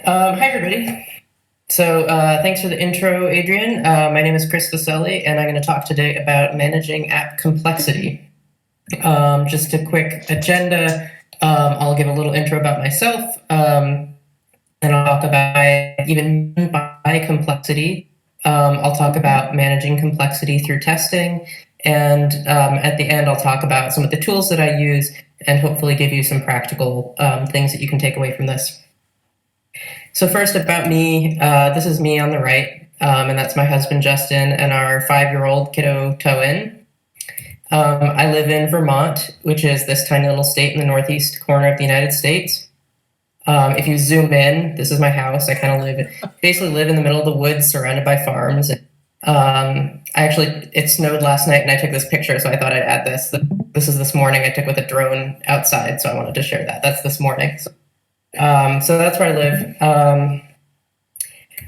Hi, everybody. Thanks for the intro, Adrian. My name is Chris Vasselli, and I'm going to talk today about managing app complexity. Just a quick agenda. I'll give a little intro about myself, and I'll talk about even by complexity. I'll talk about managing complexity through testing, and at the end, I'll talk about some of the tools that I use, and hopefully give you some practical things that you can take away from this. So first about me, this is me on the right, and that's my husband Justin and our 5-year-old kiddo Toin. I live in Vermont, which is this tiny little state in the northeast corner of the United States. If you zoom in, this is my house. I kind of basically live in the middle of the woods, surrounded by farms. It snowed last night, and I took this picture, so I thought I'd add this. This is this morning I took with a drone outside, so I wanted to share that. That's this morning. So that's where I live.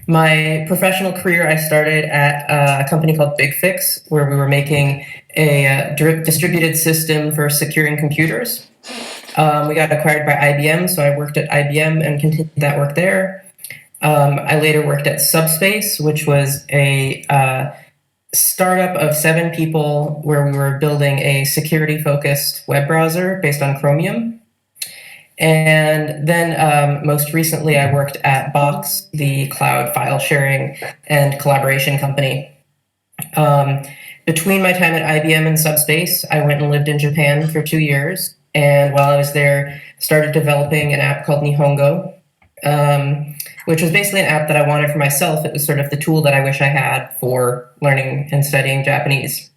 My professional career, I started at a company called Big Fix, where we were making a distributed system for securing computers. We got acquired by IBM, so I worked at IBM and continued that work there. I later worked at Subspace, which was a startup of 7 people where we were building a security-focused web browser based on Chromium. And then most recently, I worked at Box, the cloud file sharing and collaboration company. Between my time at IBM and Subspace, I went and lived in Japan for 2 years. And while I was there, started developing an app called Nihongo, which was basically an app that I wanted for myself. It was sort of the tool that I wish I had for learning and studying Japanese.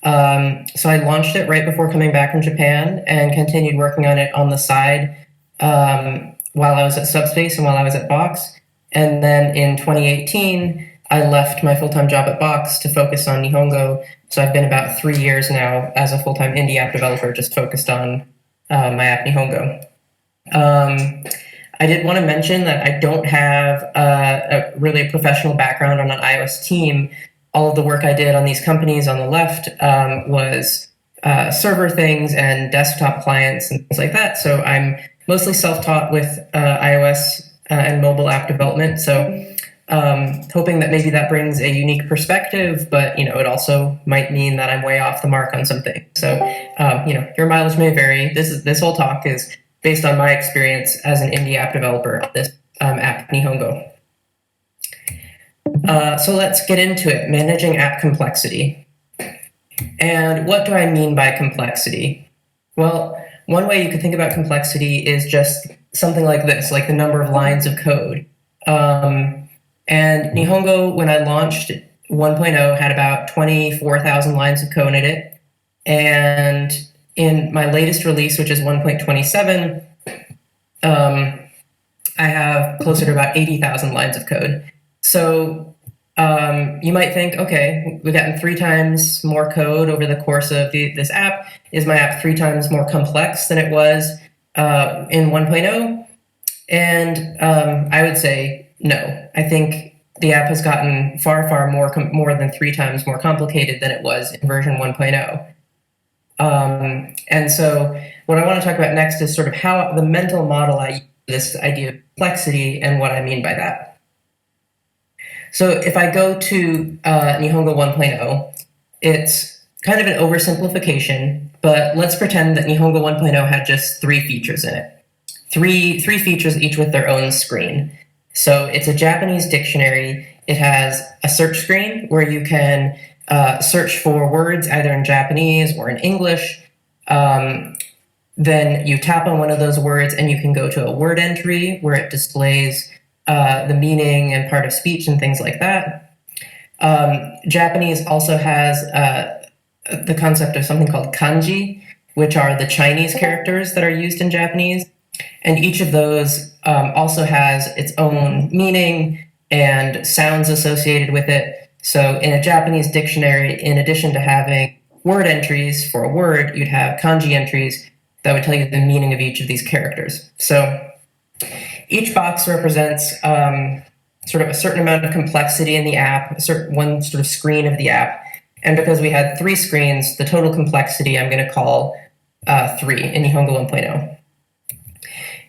So I launched it right before coming back from Japan and continued working on it on the side while I was at Subspace and while I was at Box. And then in 2018, I left my full-time job at Box to focus on Nihongo. So I've been about 3 years now as a full-time indie app developer, just focused on my app Nihongo. I did want to mention that I don't have really a professional background on an iOS team. All of the work I did on these companies on the left was server things and desktop clients and things like that. So I'm mostly self-taught with iOS and mobile app development. So hoping that maybe that brings a unique perspective, but it also might mean that I'm way off the mark on something. So your mileage may vary. This whole talk is based on my experience as an indie app developer on this app Nihongo. So let's get into it, managing app complexity. And what do I mean by complexity? Well, one way you could think about complexity is just something like this, like the number of lines of code. And Nihongo, when I launched 1.0, had about 24,000 lines of code in it. And in my latest release, which is 1.27, I have closer to about 80,000 lines of code. So you might think, okay, we've gotten 3 times more code over the course of this app. Is my app 3 times more complex than it was in 1.0? And I would say no. I think the app has gotten far, far more than 3 times more complicated than it was in version 1.0. And so what I want to talk about next is sort of how the mental model I use this idea of complexity and what I mean by that. So if I go to Nihongo 1.0, it's kind of an oversimplification, but let's pretend that Nihongo 1.0 had just 3 features in it. Three features, each with their own screen. So it's a Japanese dictionary. It has a search screen where you can search for words either in Japanese or in English. Then you tap on one of those words and you can go to a word entry where it displays the meaning and part of speech and things like that. Japanese also has the concept of something called kanji, which are the Chinese characters that are used in Japanese. And each of those also has its own meaning and sounds associated with it. So in a Japanese dictionary, in addition to having word entries for a word, you'd have kanji entries that would tell you the meaning of each of these characters. So each box represents sort of a certain amount of complexity in the app, one sort of screen of the app. And because we had 3 screens, the total complexity I'm going to call 3 in Nihongo 1.0.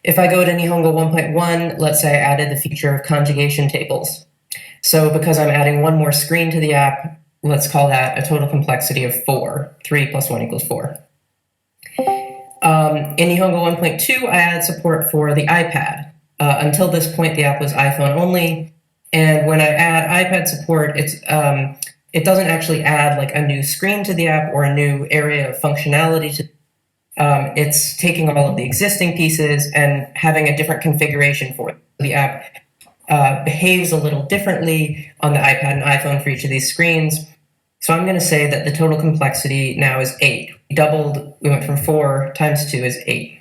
If I go to Nihongo 1.1, let's say I added the feature of conjugation tables. So because I'm adding one more screen to the app, let's call that a total complexity of 4. 3 plus 1 equals 4. In Nihongo 1.2, I added support for the iPad. Until this point, the app was iPhone only. And when I add iPad support, it doesn't actually add like a new screen to the app or a new area of functionality to it's taking all of the existing pieces and having a different configuration for it. The app behaves a little differently on the iPad and iPhone for each of these screens. So I'm going to say that the total complexity now is 8. We doubled, we went from 4 times 2 is 8.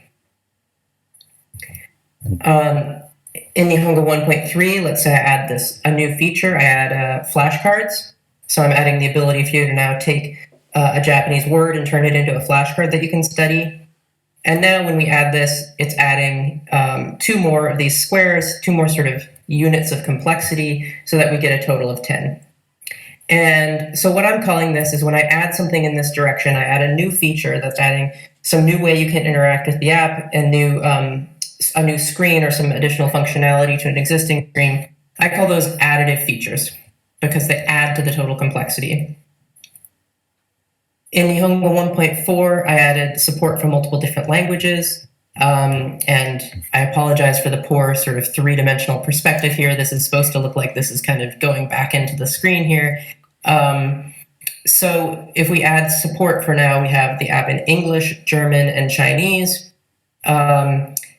In Nihongo 1.3, let's say I add a new feature. I add flashcards. So I'm adding the ability for you to now take a Japanese word and turn it into a flashcard that you can study. And now when we add this, it's adding 2 more of these squares, 2 more sort of units of complexity, so that we get a total of 10. And so what I'm calling this is when I add something in this direction, I add a new feature that's adding some new way you can interact with the app, and a new screen or some additional functionality to an existing screen. I call those additive features because they add to the total complexity. In Nihongo 1.4, I added support for multiple different languages. And I apologize for the poor sort of 3-dimensional perspective here. This is supposed to look like this is kind of going back into the screen here. So if we add support for now, we have the app in English, German, and Chinese.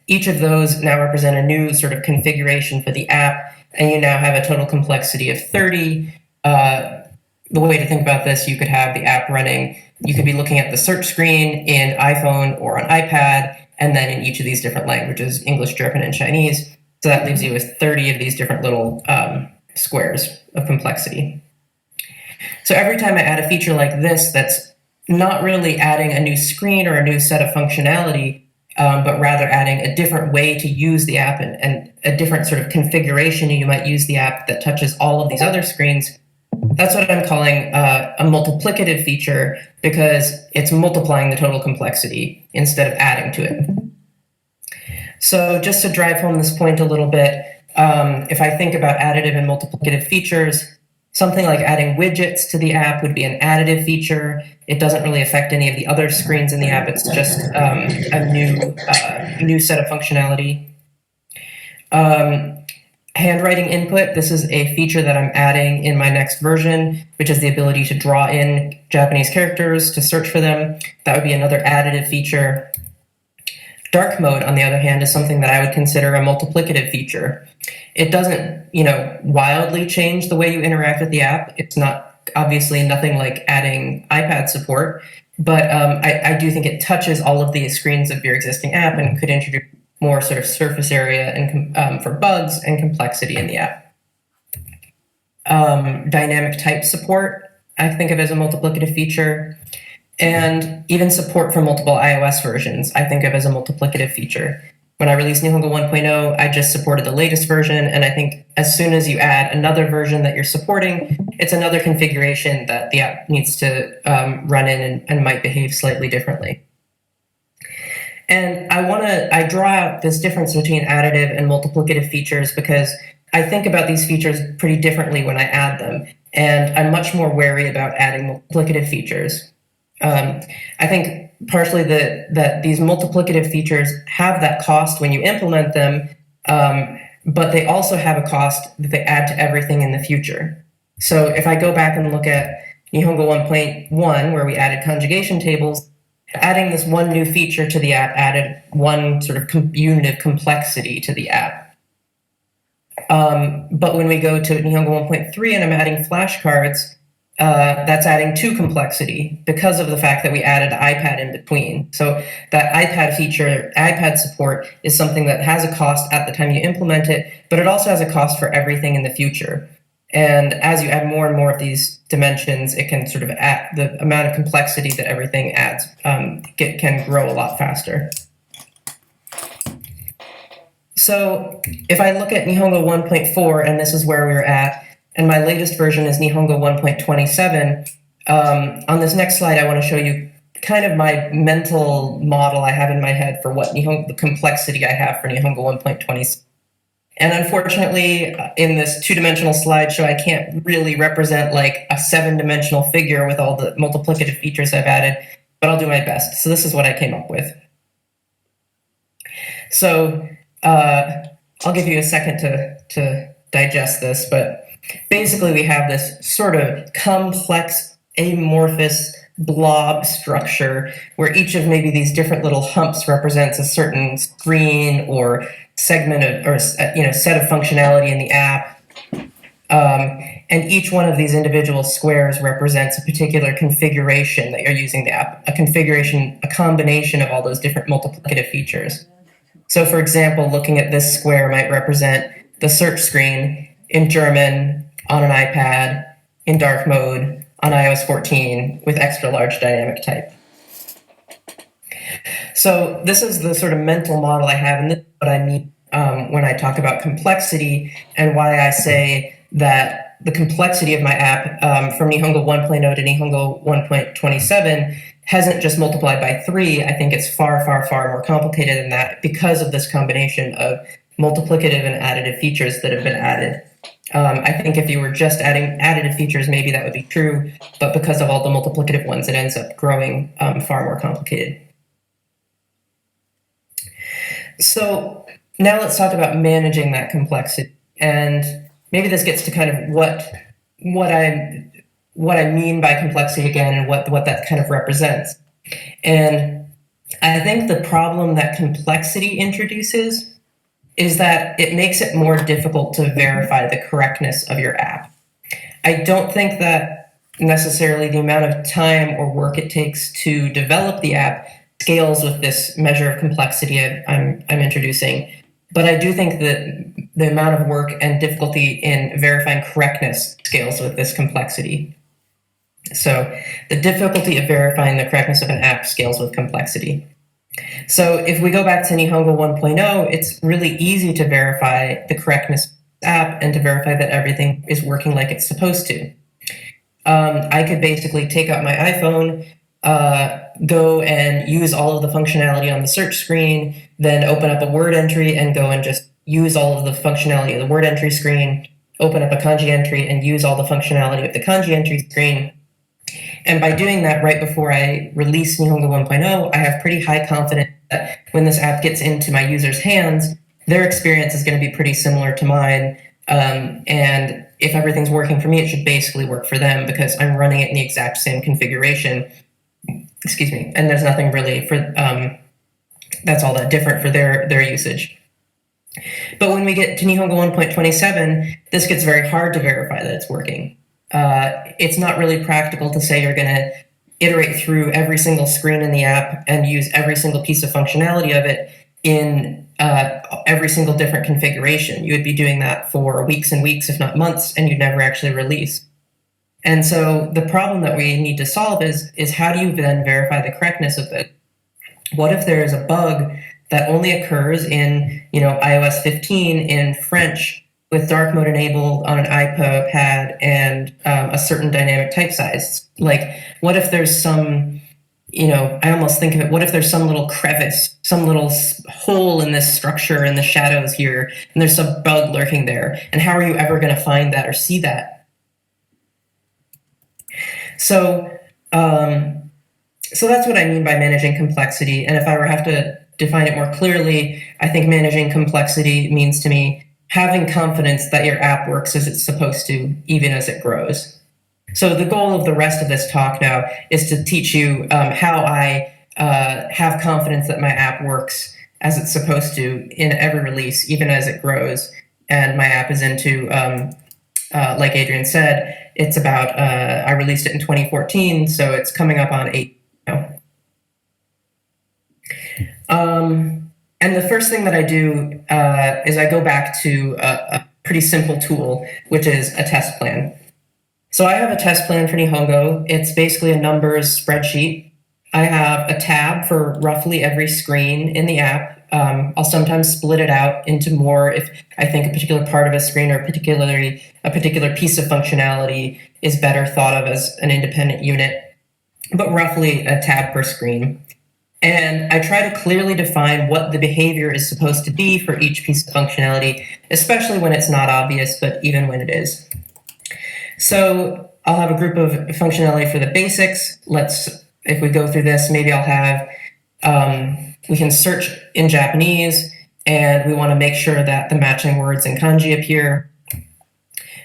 Each of those now represent a new sort of configuration for the app, and you now have a total complexity of 30. The way to think about this, you could have the app running, you could be looking at the search screen in iPhone or on iPad, and then in each of these different languages, English, German, and Chinese. So that leaves you with 30 of these different little squares of complexity. So every time I add a feature like this that's not really adding a new screen or a new set of functionality, but rather adding a different way to use the app and a different sort of configuration you might use the app that touches all of these other screens, that's what I'm calling a multiplicative feature, because it's multiplying the total complexity instead of adding to it. So just to drive home this point a little bit, if I think about additive and multiplicative features, something like adding widgets to the app would be an additive feature. It doesn't really affect any of the other screens in the app. It's just a new set of functionality. Handwriting input, this is a feature that I'm adding in my next version, which is the ability to draw in Japanese characters to search for them. That would be another additive feature. Dark mode, on the other hand, is something that I would consider a multiplicative feature. It doesn't, wildly change the way you interact with the app. It's not, obviously, nothing like adding iPad support, but I do think it touches all of the screens of your existing app and could introduce more sort of surface area and for bugs and complexity in the app. Dynamic type support, I think of as a multiplicative feature. And even support for multiple iOS versions, I think of as a multiplicative feature. When I released Nihongo 1.0, I just supported the latest version, and I think as soon as you add another version that you're supporting, it's another configuration that the app needs to run in and might behave slightly differently. And I draw out this difference between additive and multiplicative features because I think about these features pretty differently when I add them, and I'm much more wary about adding multiplicative features. I think partially that these multiplicative features have that cost when you implement them, but they also have a cost that they add to everything in the future. So if I go back and look at Nihongo 1.1, where we added conjugation tables, adding this one new feature to the app added one sort of unit of complexity to the app. But when we go to Nihongo 1.3 and I'm adding flashcards, that's adding 2 complexity because of the fact that we added iPad in between. So that iPad feature, iPad support, is something that has a cost at the time you implement it, but it also has a cost for everything in the future. And as you add more and more of these dimensions, it can sort of add the amount of complexity that everything adds can grow a lot faster. So if I look at Nihongo 1.4, and this is where we're at, and my latest version is Nihongo 1.27, on this next slide, I want to show you kind of my mental model I have in my head for what the complexity I have for Nihongo 1.20. And unfortunately, in this two-dimensional slideshow, I can't really represent like a seven-dimensional figure with all the multiplicative features I've added, but I'll do my best. So this is what I came up with. So I'll give you a second to digest this, but basically we have this sort of complex, amorphous blob structure where each of maybe these different little humps represents a certain screen or segment of, or set of functionality in the app. And each one of these individual squares represents a particular configuration that you're using the app, a combination of all those different multiplicative features. So for example, looking at this square might represent the search screen in German on an iPad in dark mode on iOS 14 with extra large dynamic type. So this is the sort of mental model I have, and this is what I mean when I talk about complexity and why I say that the complexity of my app from Nihongo 1.0 to Nihongo 1.27 hasn't just multiplied by 3. I think it's far, far, far more complicated than that because of this combination of multiplicative and additive features that have been added. I think if you were just adding additive features, maybe that would be true, but because of all the multiplicative ones, it ends up growing far more complicated. So now let's talk about managing that complexity, and maybe this gets to kind of what I mean by complexity again, and what that kind of represents. And I think the problem that complexity introduces is that it makes it more difficult to verify the correctness of your app. I don't think that necessarily the amount of time or work it takes to develop the app scales with this measure of complexity I'm introducing, but I do think that the amount of work and difficulty in verifying correctness scales with this complexity. So the difficulty of verifying the correctness of an app scales with complexity. So if we go back to Nihongo 1.0, it's really easy to verify the correctness of the app and to verify that everything is working like it's supposed to. I could basically take out my iPhone, go and use all of the functionality on the search screen, then open up a word entry and go and just use all of the functionality of the word entry screen, open up a kanji entry and use all the functionality of the kanji entry screen. And by doing that right before I release Nihongo 1.0, I have pretty high confidence that when this app gets into my users' hands, their experience is going to be pretty similar to mine. And if everything's working for me, it should basically work for them because I'm running it in the exact same configuration. Excuse me. And there's nothing really that's all that different for their usage. But when we get to Nihongo 1.27, this gets very hard to verify that it's working. It's not really practical to say you're going to iterate through every single screen in the app and use every single piece of functionality of it in every single different configuration. You would be doing that for weeks and weeks, if not months, and you'd never actually release. And so the problem that we need to solve is how do you then verify the correctness of it? What if there is a bug that only occurs in iOS 15 in French with dark mode enabled on an iPad and a certain dynamic type size? Like, what if there's some, I almost think of it, what if there's some little crevice, some little hole in this structure in the shadows here, and there's some bug lurking there? And how are you ever going to find that or see that? So that's what I mean by managing complexity. And if I were to have to define it more clearly, I think managing complexity means to me having confidence that your app works as it's supposed to, even as it grows. So the goal of the rest of this talk now is to teach you how I have confidence that my app works as it's supposed to in every release, even as it grows. And my app is into, like Adrian said, it's about, I released it in 2014, so it's coming up on 8 now. And the first thing that I do is I go back to a pretty simple tool, which is a test plan. So I have a test plan for Nihongo. It's basically a numbers spreadsheet. I have a tab for roughly every screen in the app. I'll sometimes split it out into more if I think a particular part of a screen or a particular piece of functionality is better thought of as an independent unit. but roughly a tab per screen. And I try to clearly define what the behavior is supposed to be for each piece of functionality, especially when it's not obvious, but even when it is. So I'll have a group of functionality for the basics. If we go through this, maybe I'll have, we can search in Japanese, and we want to make sure that the matching words in kanji appear.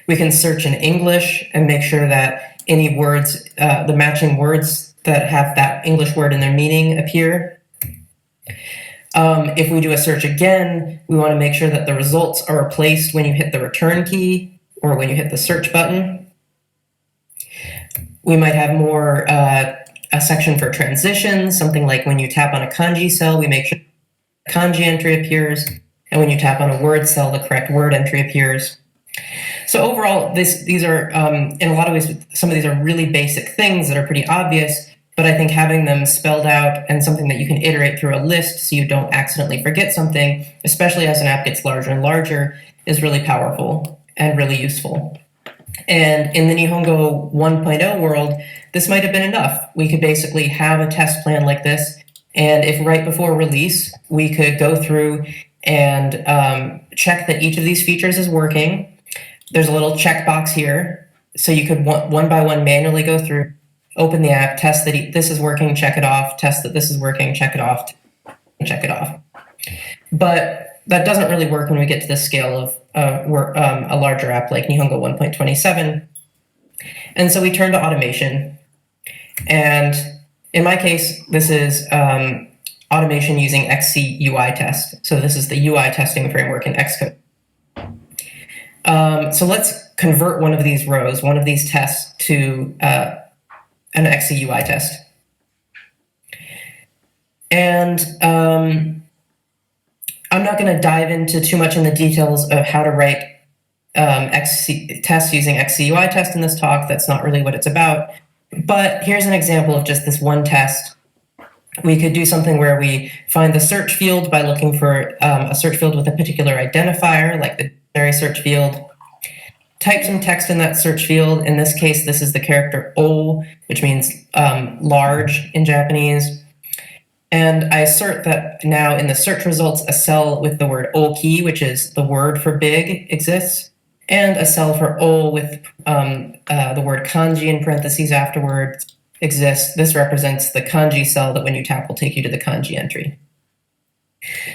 We can search in English and make sure that any words, the matching words that have that English word in their meaning appear. If we do a search again, we want to make sure that the results are replaced when you hit the return key or when you hit the search button. We might have more a section for transitions, something like when you tap on a kanji cell, we make sure the kanji entry appears, and when you tap on a word cell, the correct word entry appears. So overall, these are, in a lot of ways, some of these are really basic things that are pretty obvious, but I think having them spelled out and something that you can iterate through a list so you don't accidentally forget something, especially as an app gets larger and larger, is really powerful and really useful. And in the Nihongo 1.0 world, this might have been enough. We could basically have a test plan like this, and if right before release, we could go through and check that each of these features is working. There's a little checkbox here, so you could one by one manually go through, open the app, test that this is working, check it off, test that this is working, check it off, check it off. But that doesn't really work when we get to the scale of a larger app like Nihongo 1.27. And so we turn to automation. And in my case, this is automation using XC UI test. So this is the UI testing framework in Xcode. So let's convert one of these rows, one of these tests, to an XC UI test. And I'm not going to dive into too much in the details of how to write tests using XC UI test in this talk. That's not really what it's about. But here's an example of just this one test. We could do something where we find the search field by looking for a search field with a particular identifier, like the dictionary search field. Type some text in that search field. In this case, this is the character O, which means large in Japanese. And I assert that now in the search results, a cell with the word oki, which is the word for big, exists, and a cell for O with the word kanji in parentheses afterwards exists. This represents the kanji cell that when you tap will take you to the kanji entry.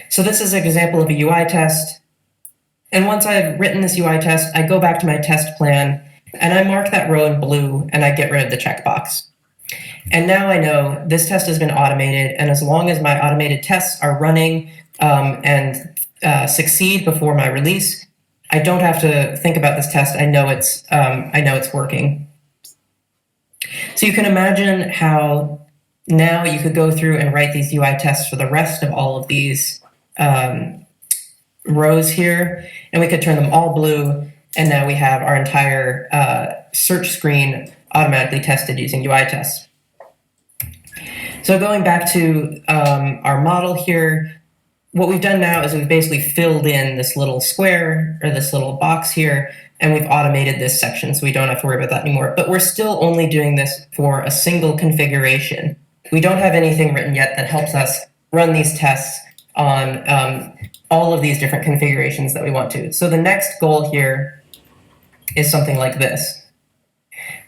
So this is an example of a UI test. And once I've written this UI test, I go back to my test plan and I mark that row in blue and I get rid of the checkbox. And now I know this test has been automated, and as long as my automated tests are running and succeed before my release, I don't have to think about this test. I know it's working. So you can imagine how now you could go through and write these UI tests for the rest of all of these rows here, and we could turn them all blue, and now we have our entire search screen automatically tested using UI tests. So going back to our model here, what we've done now is we've basically filled in this little square or this little box here, and we've automated this section, so we don't have to worry about that anymore. But we're still only doing this for a single configuration. We don't have anything written yet that helps us run these tests on all of these different configurations that we want to. So the next goal here is something like this.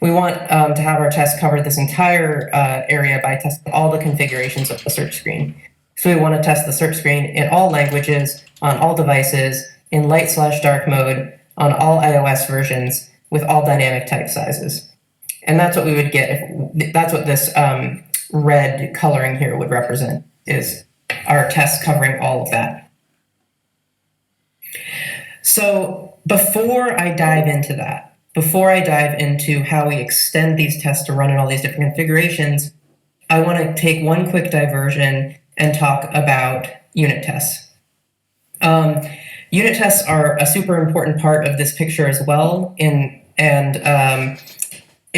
We want to have our test cover this entire area by testing all the configurations of the search screen. So we want to test the search screen in all languages, on all devices, in light/dark mode, on all iOS versions, with all dynamic type sizes. And that's what we would get that's what this red coloring here would represent, is our test covering all of that. So before I dive into that, before I dive into how we extend these tests to run in all these different configurations, I want to take one quick diversion and talk about unit tests. Unit tests are a super important part of this picture as well. If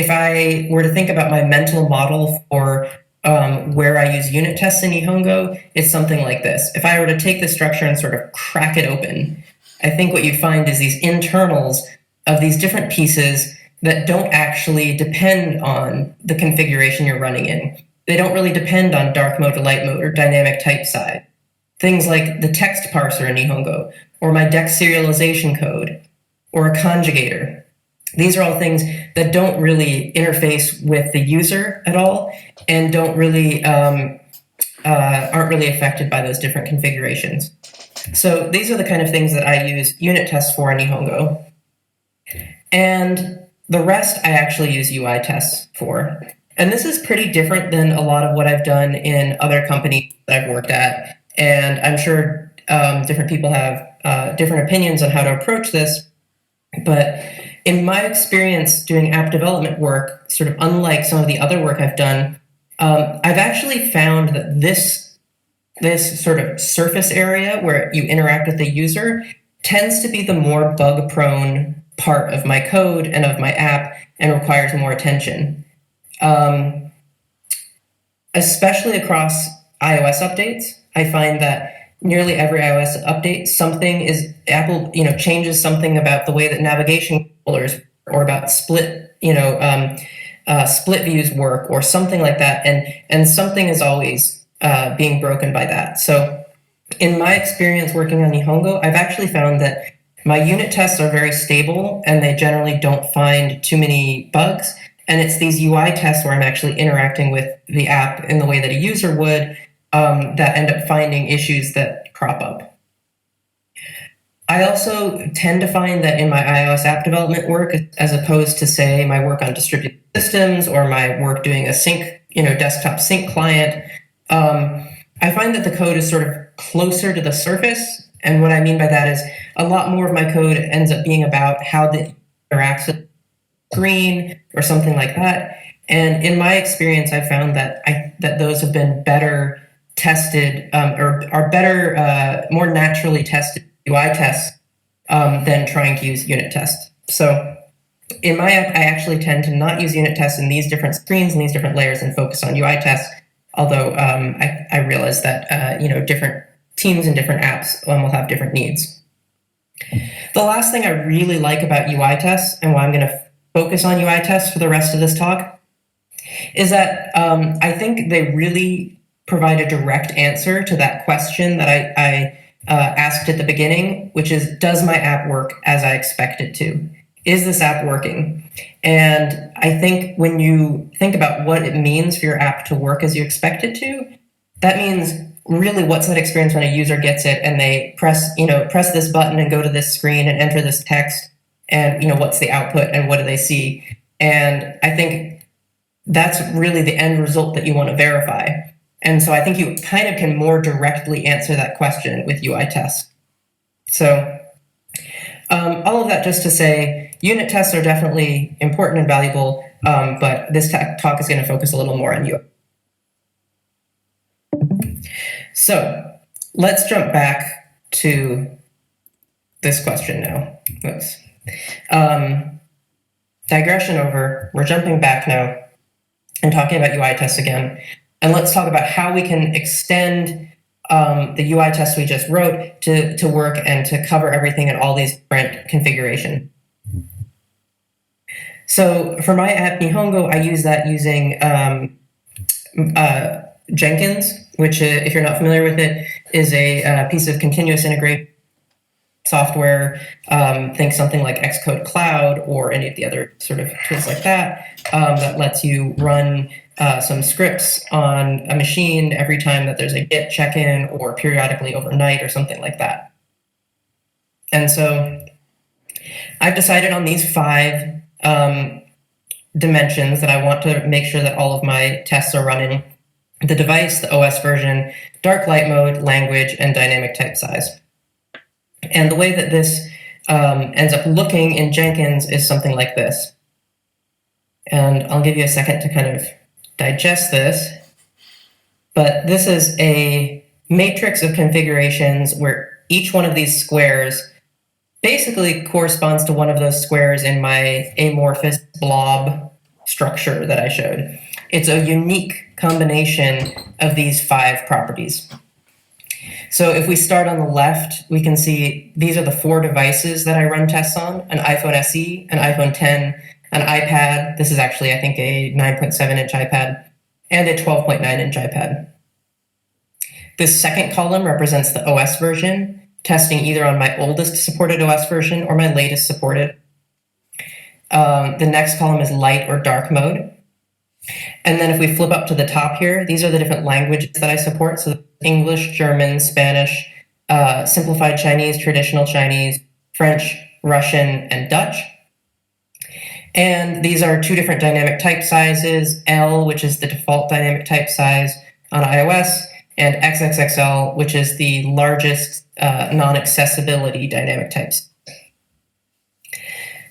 I were to think about my mental model for where I use unit tests in Nihongo, it's something like this. If I were to take the structure and sort of crack it open, I think what you'd find is these internals of these different pieces that don't actually depend on the configuration you're running in. They don't really depend on dark mode or light mode or dynamic type size. Things like the text parser in Nihongo, or my dex serialization code, or a conjugator. These are all things that don't really interface with the user at all and don't really aren't really affected by those different configurations. So these are the kind of things that I use unit tests for in Nihongo. And the rest I actually use UI tests for. And this is pretty different than a lot of what I've done in other companies that I've worked at. And I'm sure different people have different opinions on how to approach this. But in my experience doing app development work, sort of unlike some of the other work I've done, I've actually found that this sort of surface area where you interact with the user tends to be the more bug-prone part of my code and of my app and requires more attention. Especially across iOS updates, I find that nearly every iOS update, Apple changes something about the way that navigation controllers or about split views work or something like that, and something is always being broken by that. So in my experience working on Nihongo, I've actually found that my unit tests are very stable and they generally don't find too many bugs. And it's these UI tests where I'm actually interacting with the app in the way that a user would that end up finding issues that crop up. I also tend to find that in my iOS app development work, as opposed to, say, my work on distributed systems or my work doing a desktop sync client, I find that the code is sort of closer to the surface. And what I mean by that is a lot more of my code ends up being about how it interacts with the screen or something like that. And in my experience, I found that those have been better tested or are better, more naturally tested UI tests than trying to use unit tests. So in my app, I actually tend to not use unit tests in these different screens and these different layers and focus on UI tests. Although I realize that different teams and different apps will have different needs. The last thing I really like about UI tests, and why I'm going to focus on UI tests for the rest of this talk, is that I think they really provide a direct answer to that question that I asked at the beginning, which is, does my app work as I expect it to? Is this app working? And I think when you think about what it means for your app to work as you expect it to, that means really what's that experience when a user gets it and they press this button and go to this screen and enter this text, and what's the output and what do they see? And I think that's really the end result that you want to verify. And so I think you kind of can more directly answer that question with UI tests. So all of that just to say, unit tests are definitely important and valuable, but this talk is going to focus a little more on UI. So let's jump back to this question now. Oops. Digression over, we're jumping back now and talking about UI tests again. And let's talk about how we can extend the UI tests we just wrote to work and to cover everything in all these different configurations. So for my app Nihongo, I use that using Jenkins, which, if you're not familiar with it, is a piece of continuous integration software. Think something like Xcode Cloud or any of the other sort of tools like that, that lets you run some scripts on a machine every time that there's a Git check-in or periodically overnight or something like that. And so I've decided on these 5 dimensions that I want to make sure that all of my tests are running: the device, the OS version, dark light mode, language, and dynamic type size. And the way that this ends up looking in Jenkins is something like this. And I'll give you a second to kind of digest this. But this is a matrix of configurations where each one of these squares basically corresponds to one of those squares in my amorphous blob structure that I showed. It's a unique combination of these 5 properties. So if we start on the left, we can see these are the 4 devices that I run tests on: an iPhone SE, an iPhone 10, an iPad. This is actually, I think, a 9.7-inch iPad and a 12.9-inch iPad. This second column represents the OS version, testing either on my oldest supported OS version or my latest supported. The next column is light or dark mode. And then if we flip up to the top here, these are the different languages that I support. So English, German, Spanish, simplified Chinese, traditional Chinese, French, Russian, and Dutch. And these are two different dynamic type sizes, L, which is the default dynamic type size on iOS, and XXXL, which is the largest non-accessibility dynamic types.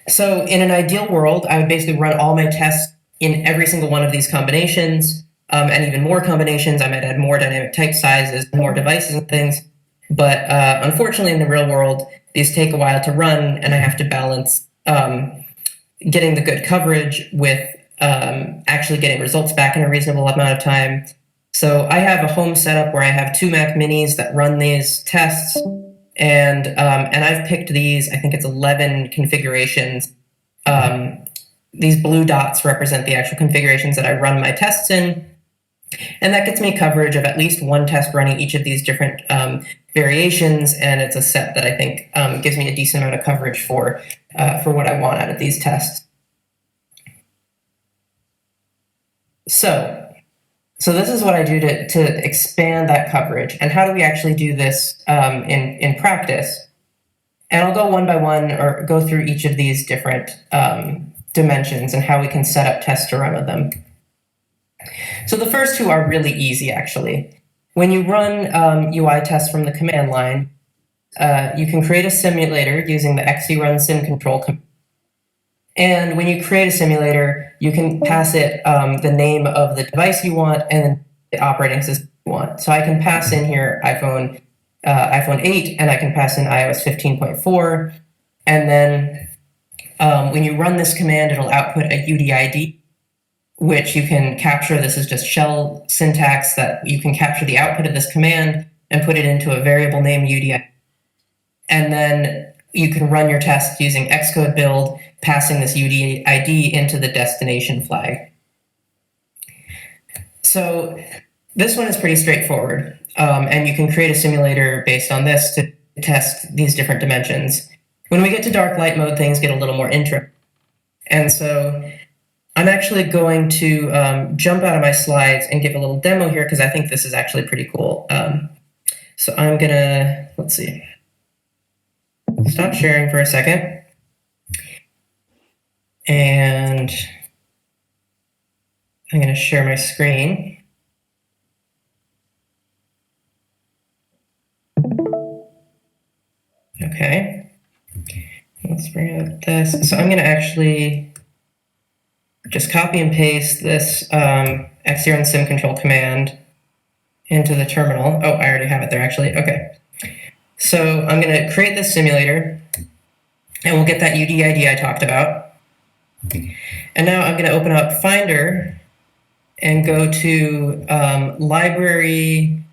So in an ideal world, I would basically run all my tests in every single one of these combinations, and even more combinations. I might add more dynamic type sizes, more devices and things. But unfortunately, in the real world, these take a while to run, and I have to balance getting the good coverage with actually getting results back in a reasonable amount of time. So I have a home setup where I have 2 Mac Minis that run these tests, and I've picked these, I think it's 11 configurations. These blue dots represent the actual configurations that I run my tests in, and that gets me coverage of at least one test running each of these different variations, and it's a set that I think gives me a decent amount of coverage for what I want out of these tests. So this is what I do to expand that coverage, and how do we actually do this in practice? And I'll go one by one, or go through each of these different dimensions and how we can set up tests to run with them. So the first two are really easy, actually. When you run UI tests from the command line, you can create a simulator using the xcrun sim control command. And when you create a simulator, you can pass it the name of the device you want and the operating system you want. So I can pass in here iPhone 8, and I can pass in iOS 15.4. And then when you run this command, it'll output a UDID, which you can capture. This is just shell syntax that you can capture the output of this command and put it into a variable named UDID. And then you can run your test using Xcode build, passing this UDID into the destination flag. So this one is pretty straightforward, and you can create a simulator based on this to test these different dimensions. When we get to dark light mode, things get a little more interesting. And so I'm actually going to jump out of my slides and give a little demo here, because I think this is actually pretty cool. So I'm gonna, let's see, stop sharing for a second. And I'm going to share my screen. Okay. Let's bring up this. So I'm going to actually just copy and paste this xcrun sim control command into the terminal. Oh, I already have it there, actually. Okay. So I'm going to create this simulator, and we'll get that UDID I talked about. And now I'm going to open up Finder and go to library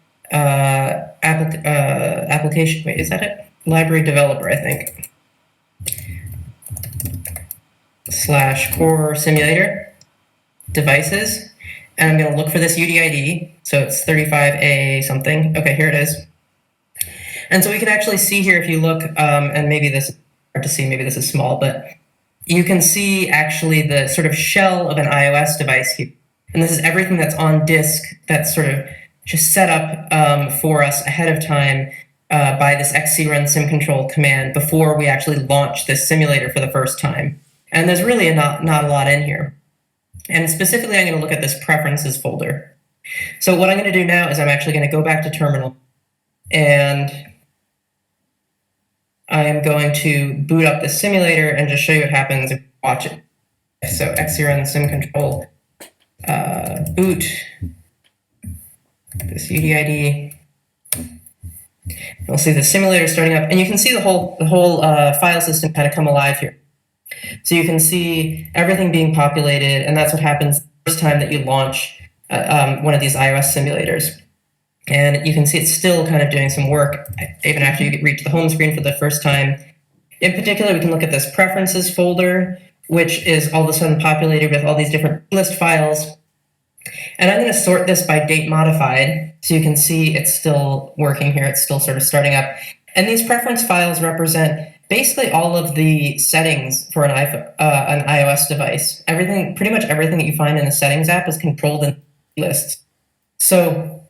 application. Wait, is that it? Library developer, I think. / core simulator devices. And I'm going to look for this UDID. So it's 35A something. Okay, here it is. And so we can actually see here, if you look, and maybe this is hard to see, maybe this is small, but you can see actually the sort of shell of an iOS device here. And this is everything that's on disk that's sort of just set up for us ahead of time by this xcrun sim control command before we actually launch this simulator for the first time. And there's really not a lot in here. And specifically, I'm going to look at this preferences folder. So what I'm going to do now is I'm actually going to go back to terminal, and I am going to boot up the simulator and just show you what happens if you watch it. So xcrun sim control boot, this UDID. You'll see the simulator starting up, and you can see the whole file system kind of come alive here. So you can see everything being populated, and that's what happens the first time that you launch one of these iOS simulators. And you can see it's still kind of doing some work even after you reach the home screen for the first time. In particular, we can look at this preferences folder, which is all of a sudden populated with all these different list files. And I'm going to sort this by date modified, so you can see it's still working here. It's still sort of starting up. And these preference files represent basically all of the settings for an iOS device. Pretty much everything that you find in the settings app is controlled in lists. So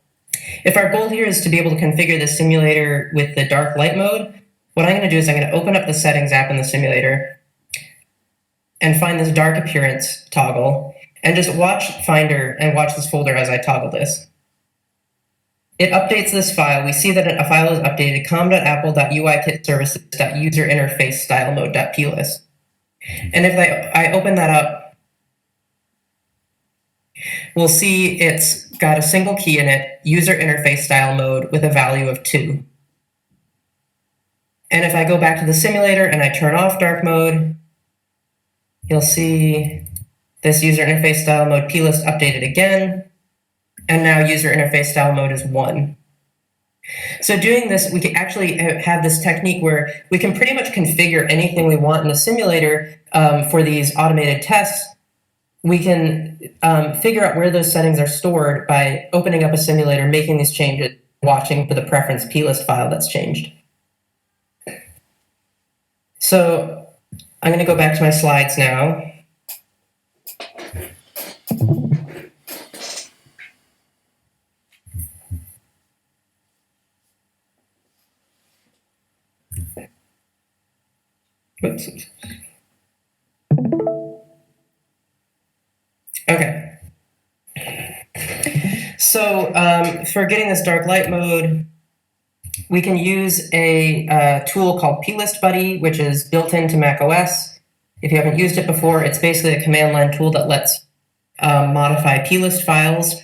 if our goal here is to be able to configure the simulator with the dark light mode, what I'm going to do is I'm going to open up the settings app in the simulator and find this dark appearance toggle, and just watch Finder and watch this folder as I toggle this. It updates this file. We see that a file is updated, com.apple.uikitservices.userinterfacestylemode.plist. And if I open that up, we'll see it's got a single key in it, user interface style mode, with a value of 2. And if I go back to the simulator and I turn off dark mode, you'll see this user interface style mode plist updated again, and now user interface style mode is 1. So doing this, we can actually have this technique where we can pretty much configure anything we want in a simulator for these automated tests. We can figure out where those settings are stored by opening up a simulator, making these changes, watching for the preference plist file that's changed. So I'm going to go back to my slides now. Oops. Okay. So for getting this dark light mode, we can use a tool called plist buddy, which is built into macOS. If you haven't used it before, it's basically a command line tool that lets modify plist files.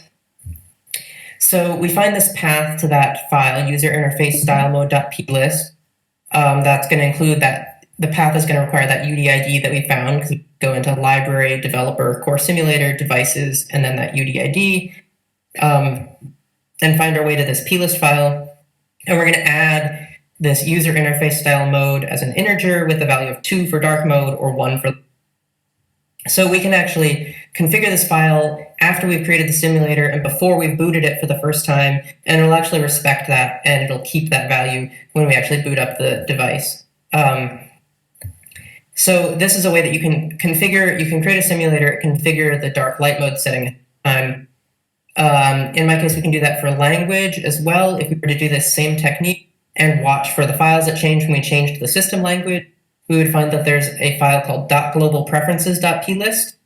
So we find this path to that file, user interface style mode.plist. That's going to include that. The path is going to require that UDID that we found, because we go into library, developer, core simulator, devices, and then that UDID, and find our way to this plist file. And we're going to add this user interface style mode as an integer with a value of 2 for dark mode or 1 for. So we can actually configure this file after we've created the simulator and before we've booted it for the first time, and it'll actually respect that, and it'll keep that value when we actually boot up the device. So this is a way that you can configure, you can create a simulator, configure the dark light mode setting at time. In my case, we can do that for language as well. If we were to do this same technique and watch for the files that change when we change to the system language, we would find that there's a file called .globalpreferences.plist,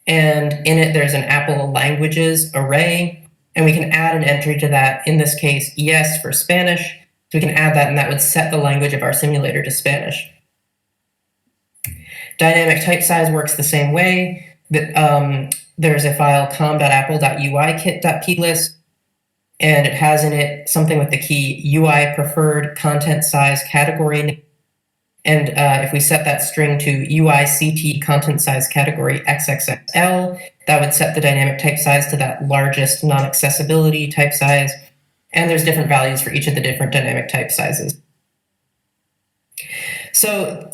and in it there's an Apple languages array, and we can add an entry to that, in this case, ES for Spanish. So we can add that, and that would set the language of our simulator to Spanish. Dynamic type size works the same way. There's a file com.apple.uikit.plist, and it has in it something with the key UI preferred content size category. And if we set that string to UICT content size category XXXL, that would set the dynamic type size to that largest non-accessibility type size. And there's different values for each of the different dynamic type sizes. So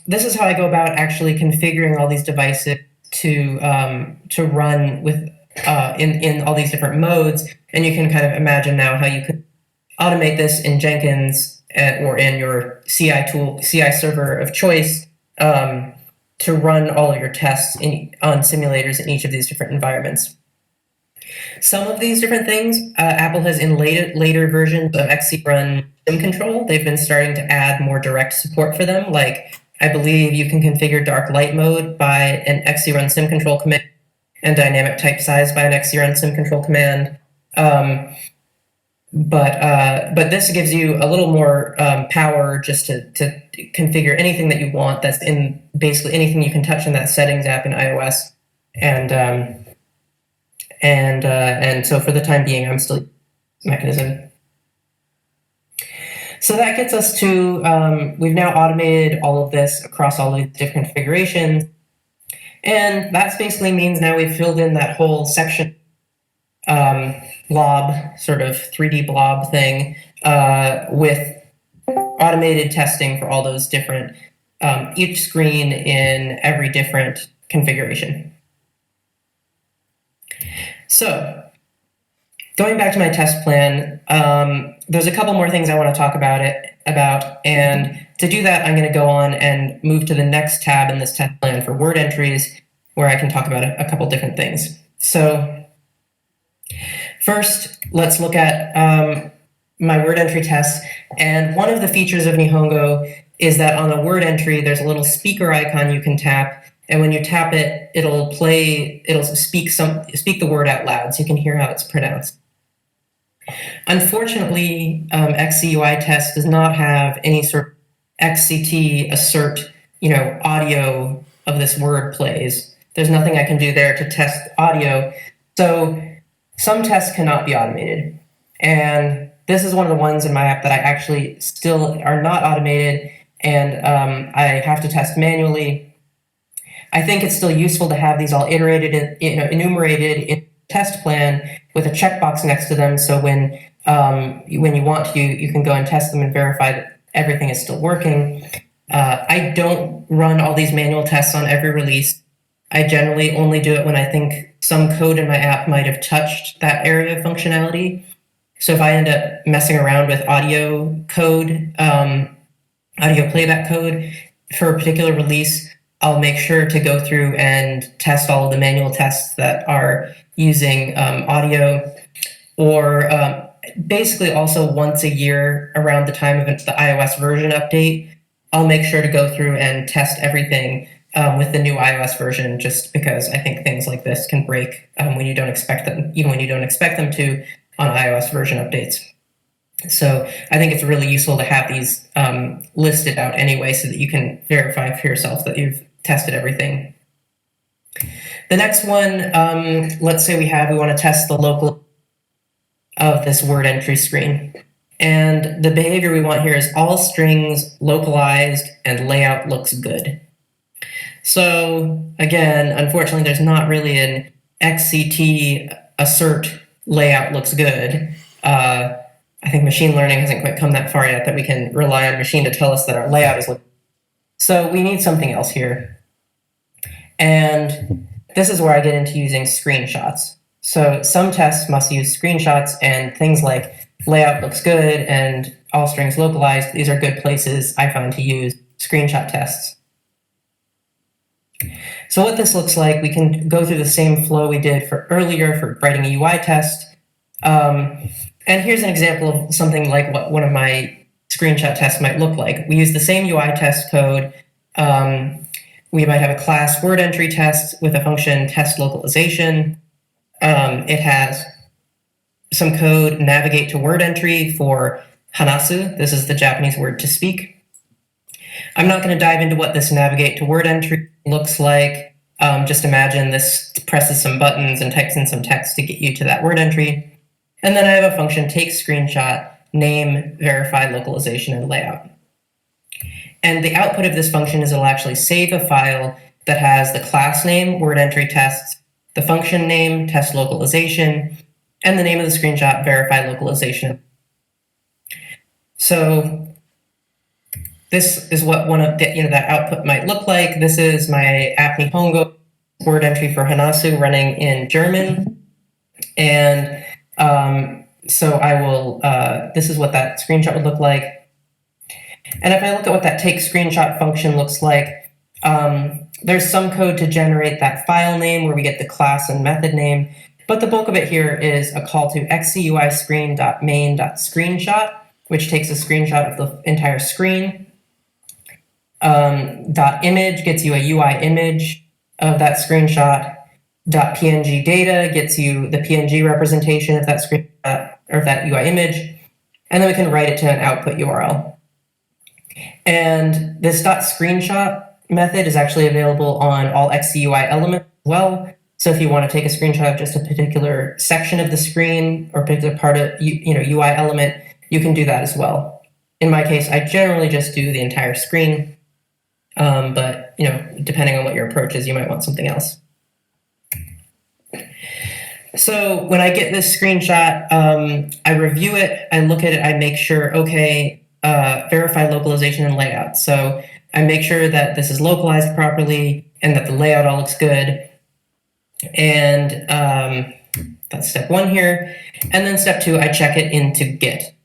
this is how I go about actually configuring all these devices to run with in all these different modes. And you can kind of imagine now how you could automate this in Jenkins or in your CI server of choice to run all of your tests on simulators in each of these different environments. Some of these different things, Apple has in later versions of XC-Run Sim Control, they've been starting to add more direct support for them. Like, I believe you can configure dark light mode by an XC-Run Sim Control command and dynamic type size by an XC-Run Sim Control command. But this gives you a little more power just to configure anything that you want. That's in basically anything you can touch in that settings app in iOS, and so for the time being, I'm still mechanism. So that gets us to we've now automated all of this across all these different configurations, and that basically means now we've filled in that whole section. Blob, sort of 3D blob thing with automated testing for all those different each screen in every different configuration. So going back to my test plan, there's a couple more things I want to talk about, and to do that, I'm going to go on and move to the next tab in this test plan for word entries, where I can talk about a couple different things. So first, let's look at my word entry test. And one of the features of Nihongo is that on a word entry, there's a little speaker icon you can tap. And when you tap it, it'll speak the word out loud, so you can hear how it's pronounced. Unfortunately, XCUI test does not have any sort of XCT assert, audio of this word plays. There's nothing I can do there to test audio. So some tests cannot be automated. And this is one of the ones in my app that I actually still are not automated, and I have to test manually. I think it's still useful to have these all enumerated in test plan with a checkbox next to them, so when you want to, you can go and test them and verify that everything is still working. I don't run all these manual tests on every release. I generally only do it when I think some code in my app might have touched that area of functionality. So if I end up messing around with audio code, audio playback code for a particular release, I'll make sure to go through and test all of the manual tests that are using audio, or basically also once a year around the time of the iOS version update, I'll make sure to go through and test everything with the new iOS version, just because I think things like this can break when you don't expect them, even when you don't expect them to, on iOS version updates. So I think it's really useful to have these listed out anyway, so that you can verify for yourself that you've tested everything. The next one, let's say we want to test the local of this word entry screen. And the behavior we want here is all strings localized and layout looks good. So again, unfortunately, there's not really an XCT assert layout looks good. I think machine learning hasn't quite come that far yet that we can rely on machine to tell us that our layout is looking. So we need something else here. And this is where I get into using screenshots. So some tests must use screenshots, and things like layout looks good and all strings localized, these are good places I find to use screenshot tests. So what this looks like, we can go through the same flow we did earlier for writing a UI test. And here's an example of something like what one of my screenshot tests might look like. We use the same UI test code. We might have a class word entry test with a function test localization. It has some code navigate to word entry for hanasu. This is the Japanese word to speak. I'm not going to dive into what this navigate to word entry looks like. Just imagine this presses some buttons and types in some text to get you to that word entry. And then I have a function take screenshot, name, verify localization, and layout. And the output of this function is it'll actually save a file that has the class name, word entry tests, the function name, test localization, and the name of the screenshot, verify localization. So this is what one of that output might look like. This is my app Nihongo word entry for hanasu running in German. And so I will, this is what that screenshot would look like. And if I look at what that take screenshot function looks like, there's some code to generate that file name where we get the class and method name, but the bulk of it here is a call to xcui screen.main.screenshot, which takes a screenshot of the entire screen. .image gets you a UI image of that screenshot. .png data gets you the PNG representation of that screenshot or that UI image, and then we can write it to an output URL. And this .screenshot method is actually available on all XCUI elements as well. So if you want to take a screenshot of just a particular section of the screen or a particular part of UI element, you can do that as well. In my case, I generally just do the entire screen, but depending on what your approach is, you might want something else. So when I get this screenshot, I review it, I look at it, I make sure, okay, verify localization and layout. So I make sure that this is localized properly and that the layout all looks good. And that's step 1 here. And then step 2, I check it into Git.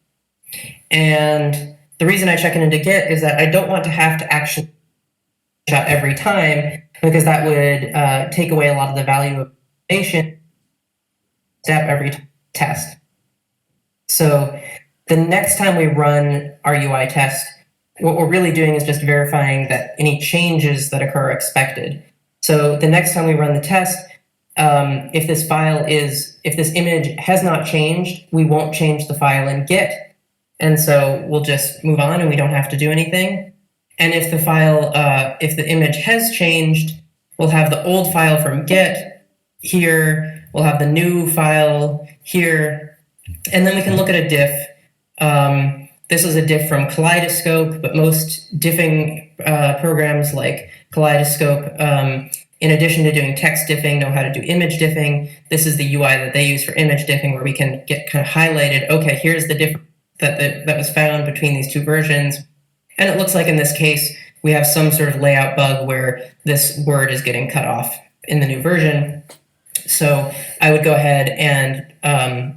And the reason I check it into Git is that I don't want to have to actually shot every time, because that would take away a lot of the value of automation step every test. So the next time we run our UI test, what we're really doing is just verifying that any changes that occur are expected. So the next time we run the test, if this image has not changed, we won't change the file in Git. And so we'll just move on and we don't have to do anything. And if if the image has changed, we'll have the old file from Git here, we'll have the new file here, and then we can look at a diff. This is a diff from Kaleidoscope, but most diffing programs like Kaleidoscope, in addition to doing text diffing, know how to do image diffing. This is the UI that they use for image diffing, where we can get kind of highlighted, okay, here's the difference that was found between these two versions. And it looks like in this case, we have some sort of layout bug where this word is getting cut off in the new version. So I would go ahead and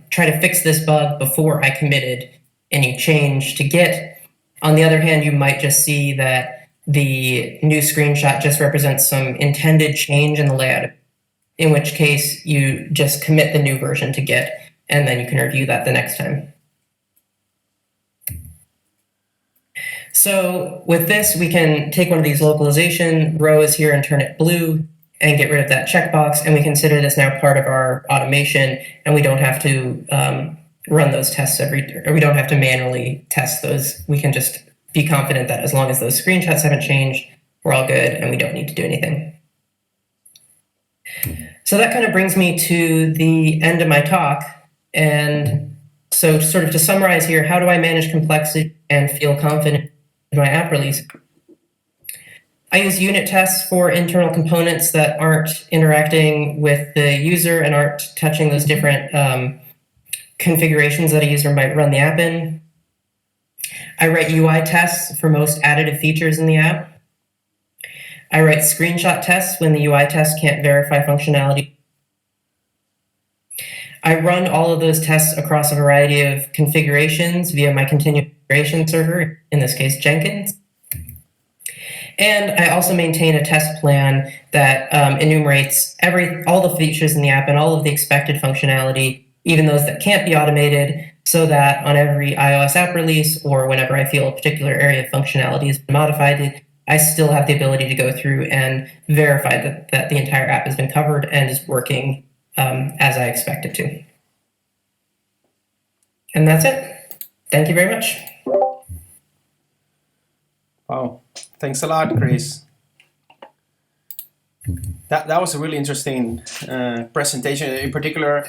try to fix this bug before I committed any change to Git. On the other hand, you might just see that the new screenshot just represents some intended change in the layout, in which case you just commit the new version to Git, and then you can review that the next time. So with this, we can take one of these localization rows here and turn it blue and get rid of that checkbox, and we consider this now part of our automation, and we don't have to run those tests or we don't have to manually test those. We can just be confident that as long as those screenshots haven't changed, we're all good and we don't need to do anything. So that kind of brings me to the end of my talk. And so sort of to summarize here, how do I manage complexity and feel confident in my app release? I use unit tests for internal components that aren't interacting with the user and aren't touching those different configurations that a user might run the app in. I write UI tests for most additive features in the app. I write screenshot tests when the UI test can't verify functionality. I run all of those tests across a variety of configurations via my continuous integration server, in this case Jenkins. And I also maintain a test plan that enumerates all the features in the app and all of the expected functionality, even those that can't be automated, so that on every iOS app release or whenever I feel a particular area of functionality has been modified, I still have the ability to go through and verify that the entire app has been covered and is working as I expect it to. And that's it. Thank you very much. Wow. Thanks a lot, Chris. That was a really interesting presentation. In particular,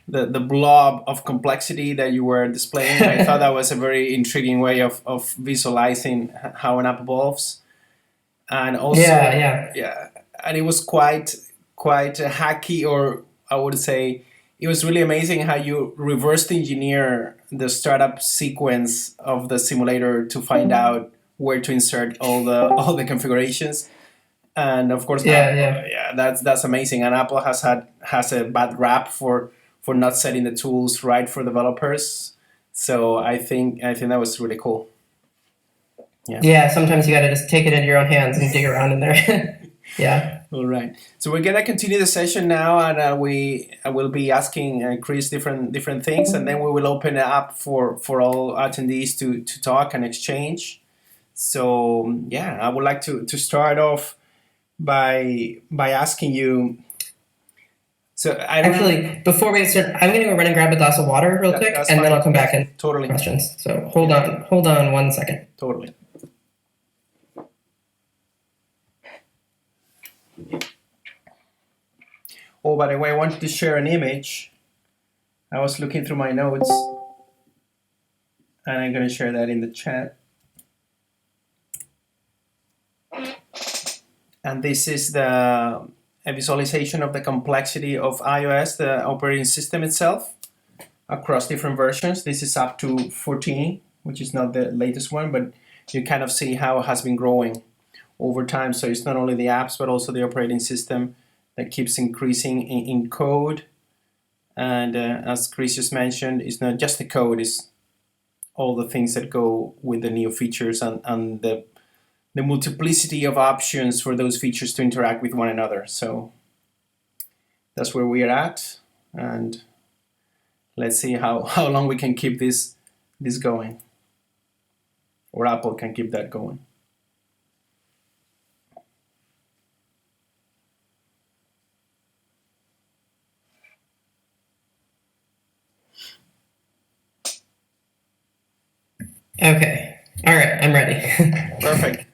the blob of complexity that you were displaying. I thought that was a very intriguing way of visualizing how an app evolves. And also, yeah, and it was quite hacky, or I would say it was really amazing how you reversed engineer the startup sequence of the simulator to find out where to insert all the configurations. And of course, that's amazing. And Apple has a bad rap for not setting the tools right for developers. So I think that was really cool. Yeah, sometimes you got to just take it into your own hands and dig around in there. Yeah. All right. So we're gonna continue the session now, and I will be asking Chris different things, and then we will open it up for all attendees to talk and exchange. So yeah, I would like to start off by asking you. So before we start, I'm going to go run and grab a glass of water real quick, and then I'll come back and questions. So hold on 1 second. Totally. Oh, by the way, I wanted to share an image. I was looking through my notes, and I'm going to share that in the chat. And this is a visualization of the complexity of iOS, the operating system itself, across different versions. This is up to 14, which is not the latest one, but you kind of see how it has been growing. over time. So it's not only the apps, but also the operating system that keeps increasing in code. And as Chris just mentioned, it's not just the code, it's all the things that go with the new features and the multiplicity of options for those features to interact with one another. So that's where we are at. And let's see how long we can keep this going, or Apple can keep that going. Okay. All right. I'm ready. Perfect.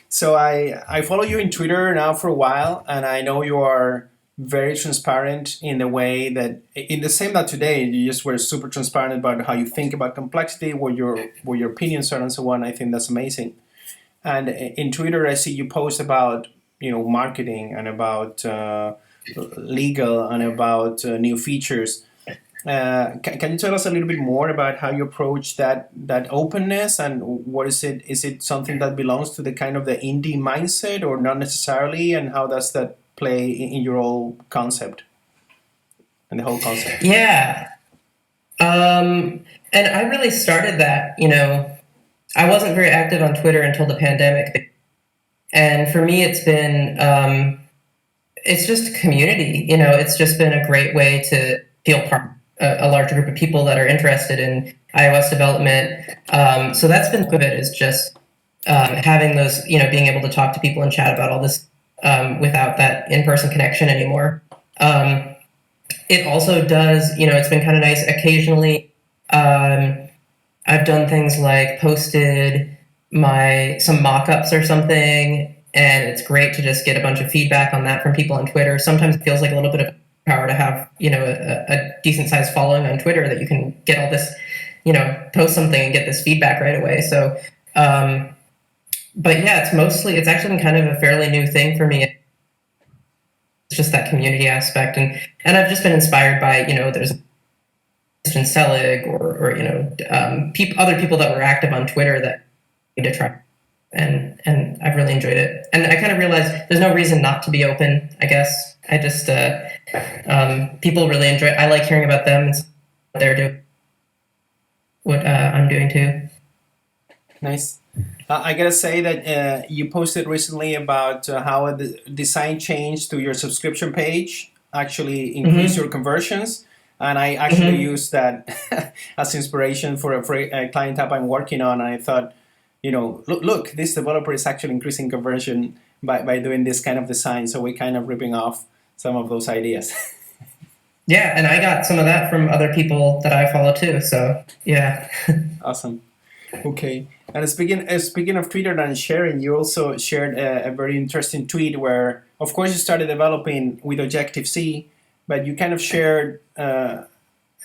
So I follow you in Twitter now for a while, and I know you are very transparent in the way that, in the same that today, you just were super transparent about how you think about complexity, what your opinions are, and so on. I think that's amazing. And in Twitter, I see you post about marketing and about legal and about new features. Can you tell us a little bit more about how you approach that openness, and what is it? Is it something that belongs to the kind of the indie mindset, or not necessarily? And how does that play in your whole concept and the whole concept? Yeah. And I really started that, I wasn't very active on Twitter until the pandemic. And for me, it's been, it's just a community, it's just been a great way to feel part of a larger group of people that are interested in iOS development. So that's been good. Is just having those, being able to talk to people and chat about all this without that in-person connection anymore. It also does, it's been kind of nice occasionally. I've done things like posted some mock-ups or something, and it's great to just get a bunch of feedback on that from people on Twitter. Sometimes it feels like a little bit of power to have, a decent sized following on Twitter, that you can get all this, post something and get this feedback right away. So, but yeah, it's actually been kind of a fairly new thing for me. It's just that community aspect, and I've just been inspired by, there's Christian Selig or other people that were active on Twitter that need to try, and I've really enjoyed it. And I kind of realized there's no reason not to be open, I guess. I just people really enjoy it. I like hearing about them and what they're doing, what I'm doing too. Nice. I gotta say that you posted recently about how the design change to your subscription page actually increased your conversions, and I actually used that as inspiration for a client app I'm working on. And I thought, look, this developer is actually increasing conversion by doing this kind of design. So we're kind of ripping off some of those ideas. Yeah, and I got some of that from other people that I follow too. So yeah. Awesome. Okay. And speaking of Twitter and sharing, you also shared a very interesting tweet where, of course, you started developing with Objective-C, but you kind of shared an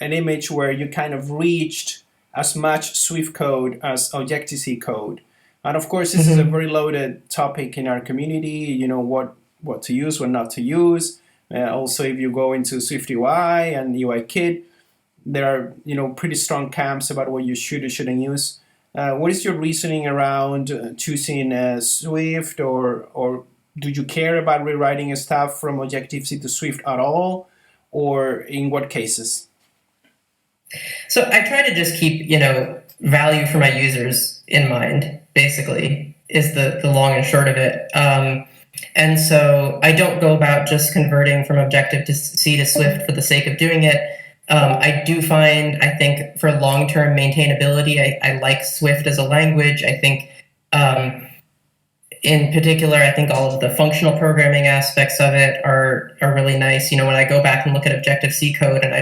image where you kind of reached as much Swift code as Objective-C code. And of course, this is a very loaded topic in our community, what to use, what not to use. Also, if you go into Swift UI and UI Kit, there are, pretty strong camps about what you should or shouldn't use. What is your reasoning around choosing Swift, or do you care about rewriting stuff from Objective-C to Swift at all, or in what cases? So I try to just keep, value for my users in mind, basically, is the long and short of it. And so I don't go about just converting from Objective-C to Swift for the sake of doing it. I do find, I think, for long-term maintainability, I like Swift as a language. I think, in particular, I think all of the functional programming aspects of it are really nice. When I go back and look at Objective-C code, and I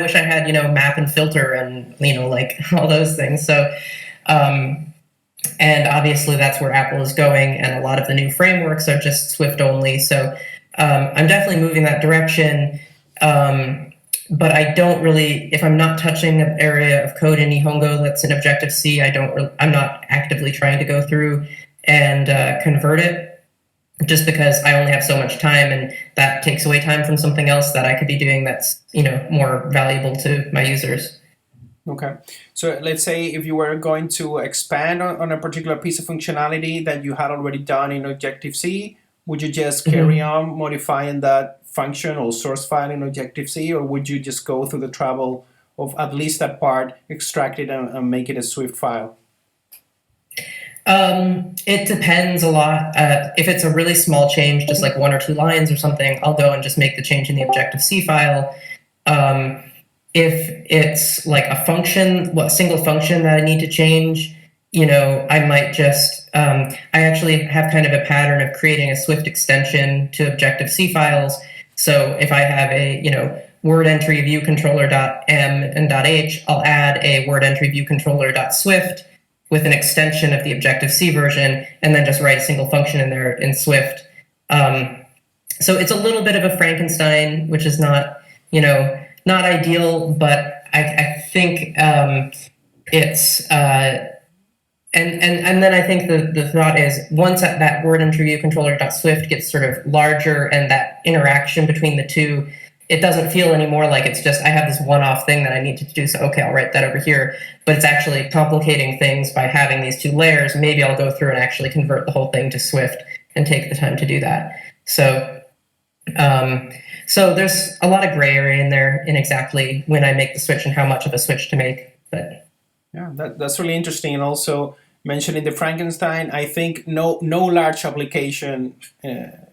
wish I had, map and filter and, like all those things. So, and obviously that's where Apple is going, and a lot of the new frameworks are just Swift only. So I'm definitely moving that direction. But I don't really, if I'm not touching an area of code in Nihongo that's in Objective-C, I'm not actively trying to go through and convert it, just because I only have so much time, and that takes away time from something else that I could be doing that's, more valuable to my users. Okay. So let's say if you were going to expand on a particular piece of functionality that you had already done in Objective-C, would you just carry on modifying that function or source file in Objective-C, or would you just go through the trouble of at least that part, extract it and make it a Swift file? It depends a lot. If it's a really small change, just like 1 or 2 lines or something, I'll go and just make the change in the Objective-C file. If it's like a function, single function that I need to change, I might just, I actually have kind of a pattern of creating a Swift extension to Objective-C files. So if I have a, word entry view controller.m and .h, I'll add a word entry view controller.swift with an extension of the Objective-C version, and then just write a single function in there in Swift. So it's a little bit of a Frankenstein, which is not, not ideal, but I think it's and then I think the thought is once that word entry view controller.swift gets sort of larger and that interaction between the two, it doesn't feel anymore like it's just I have this one-off thing that I need to do, so okay, I'll write that over here. But it's actually complicating things by having these 2 layers. Maybe I'll go through and actually convert the whole thing to Swift and take the time to do that. So there's a lot of gray area in there in exactly when I make the switch and how much of a switch to make. But yeah, that's really interesting. And also mentioning the Frankenstein, I think no large application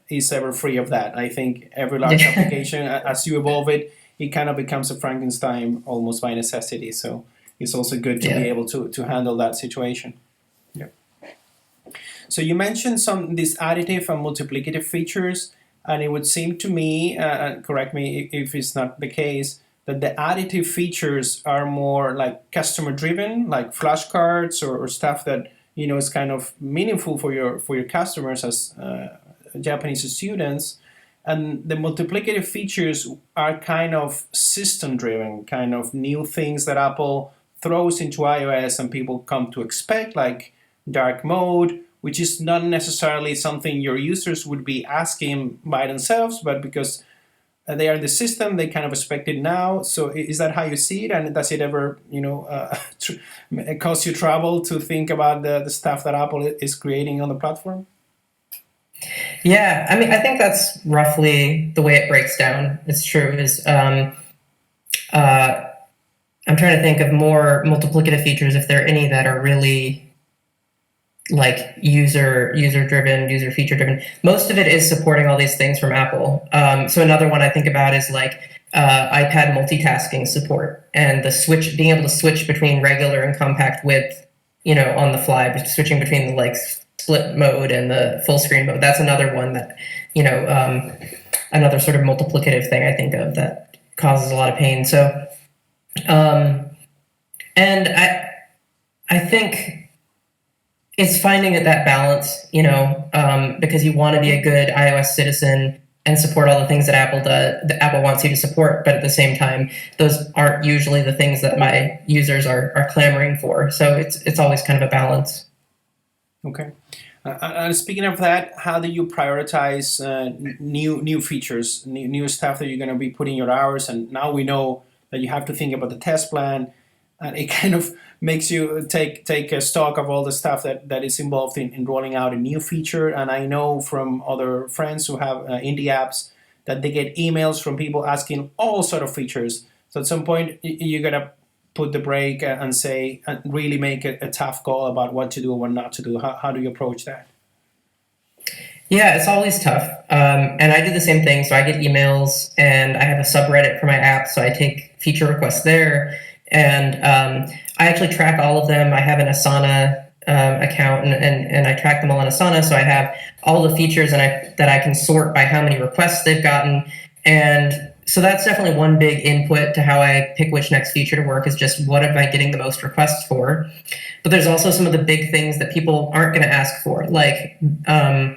is ever free of that. I think every large application, as you evolve it, it kind of becomes a Frankenstein almost by necessity. So it's also good to be able to handle that situation. Yeah. So you mentioned these additive and multiplicative features, and it would seem to me, correct me if it's not the case, that the additive features are more like customer driven, like flashcards or stuff that is kind of meaningful for your customers as Japanese students, and the multiplicative features are kind of system driven, kind of new things that Apple throws into iOS and people come to expect, like dark mode, which is not necessarily something your users would be asking by themselves, but because they are in the system, they kind of expect it now. So is that how you see it? And does it ever, cause you trouble to think about the stuff that Apple is creating on the platform? Yeah, I mean, I think that's roughly the way it breaks down. It's true. I'm trying to think of more multiplicative features, if there are any that are really like user driven, user feature driven. Most of it is supporting all these things from Apple. So another one I think about is like iPad multitasking support and being able to switch between regular and compact width, on the fly, switching between the like split mode and the full screen mode. That's another one that, another sort of multiplicative thing I think of that causes a lot of pain. So, and I think it's finding that balance, because you want to be a good iOS citizen and support all the things that Apple wants you to support, but at the same time, those aren't usually the things that my users are clamoring for. So it's always kind of a balance. Okay. And speaking of that, how do you prioritize new features, new stuff that you're going to be putting your hours? And now we know that you have to think about the test plan, and it kind of makes you take a stock of all the stuff that is involved in rolling out a new feature. And I know from other friends who have indie apps that they get emails from people asking all sort of features. So at some point, you got to put the brake and say, and really make a tough call about what to do or what not to do. How do you approach that? Yeah, it's always tough. And I do the same thing. So I get emails and I have a subreddit for my app. So I take feature requests there. And I actually track all of them. I have an Asana account and I track them all in Asana. So I have all the features that I can sort by how many requests they've gotten. And so that's definitely one big input to how I pick which next feature to work, is just what am I getting the most requests for. But there's also some of the big things that people aren't going to ask for. Like I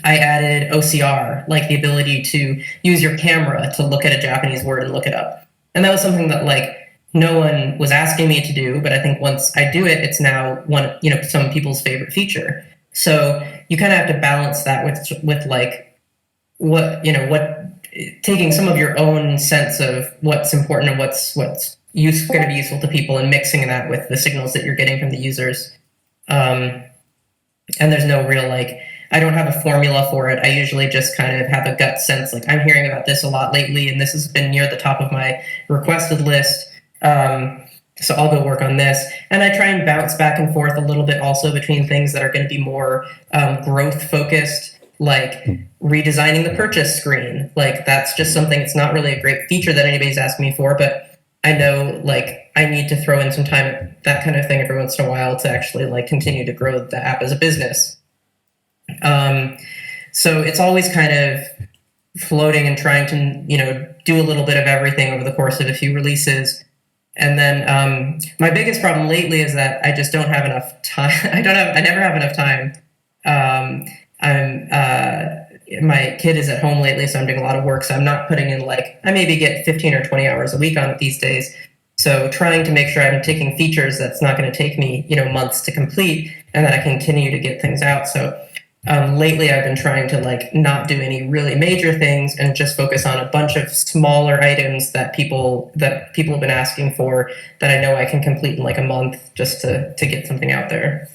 added OCR, like the ability to use your camera to look at a Japanese word and look it up. And that was something that like no one was asking me to do, but I think once I do it, it's now some people's favorite feature. So you kind of have to balance that with like what taking some of your own sense of what's important and what's going to be useful to people, and mixing that with the signals that you're getting from the users. And there's no real, like, I don't have a formula for it. I usually just kind of have a gut sense, like, I'm hearing about this a lot lately, and this has been near the top of my requested list. So I'll go work on this. And I try and bounce back and forth a little bit also between things that are going to be more growth focused, like redesigning the purchase screen. Like, that's just something, it's not really a great feature that anybody's asking me for, but I know, like, I need to throw in some time at that kind of thing every once in a while to actually, like, continue to grow the app as a business. So it's always kind of floating and trying to, do a little bit of everything over the course of a few releases. And then my biggest problem lately is that I just don't have enough time. I never have enough time. My kid is at home lately, so I'm doing a lot of work. So I'm not putting in, like, I maybe get 15 or 20 hours a week on it these days. So trying to make sure I'm taking features that's not going to take me, months to complete, and that I continue to get things out. So lately I've been trying to, like, not do any really major things and just focus on a bunch of smaller items that people have been asking for, that I know I can complete in, like, a month, just to get something out there.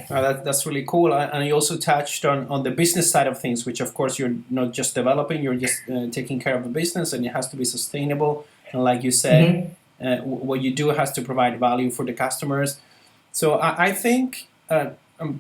That's really cool. And you also touched on the business side of things, which, of course, you're not just developing, you're just taking care of the business, and it has to be sustainable. And like you said, what you do has to provide value for the customers. So I think,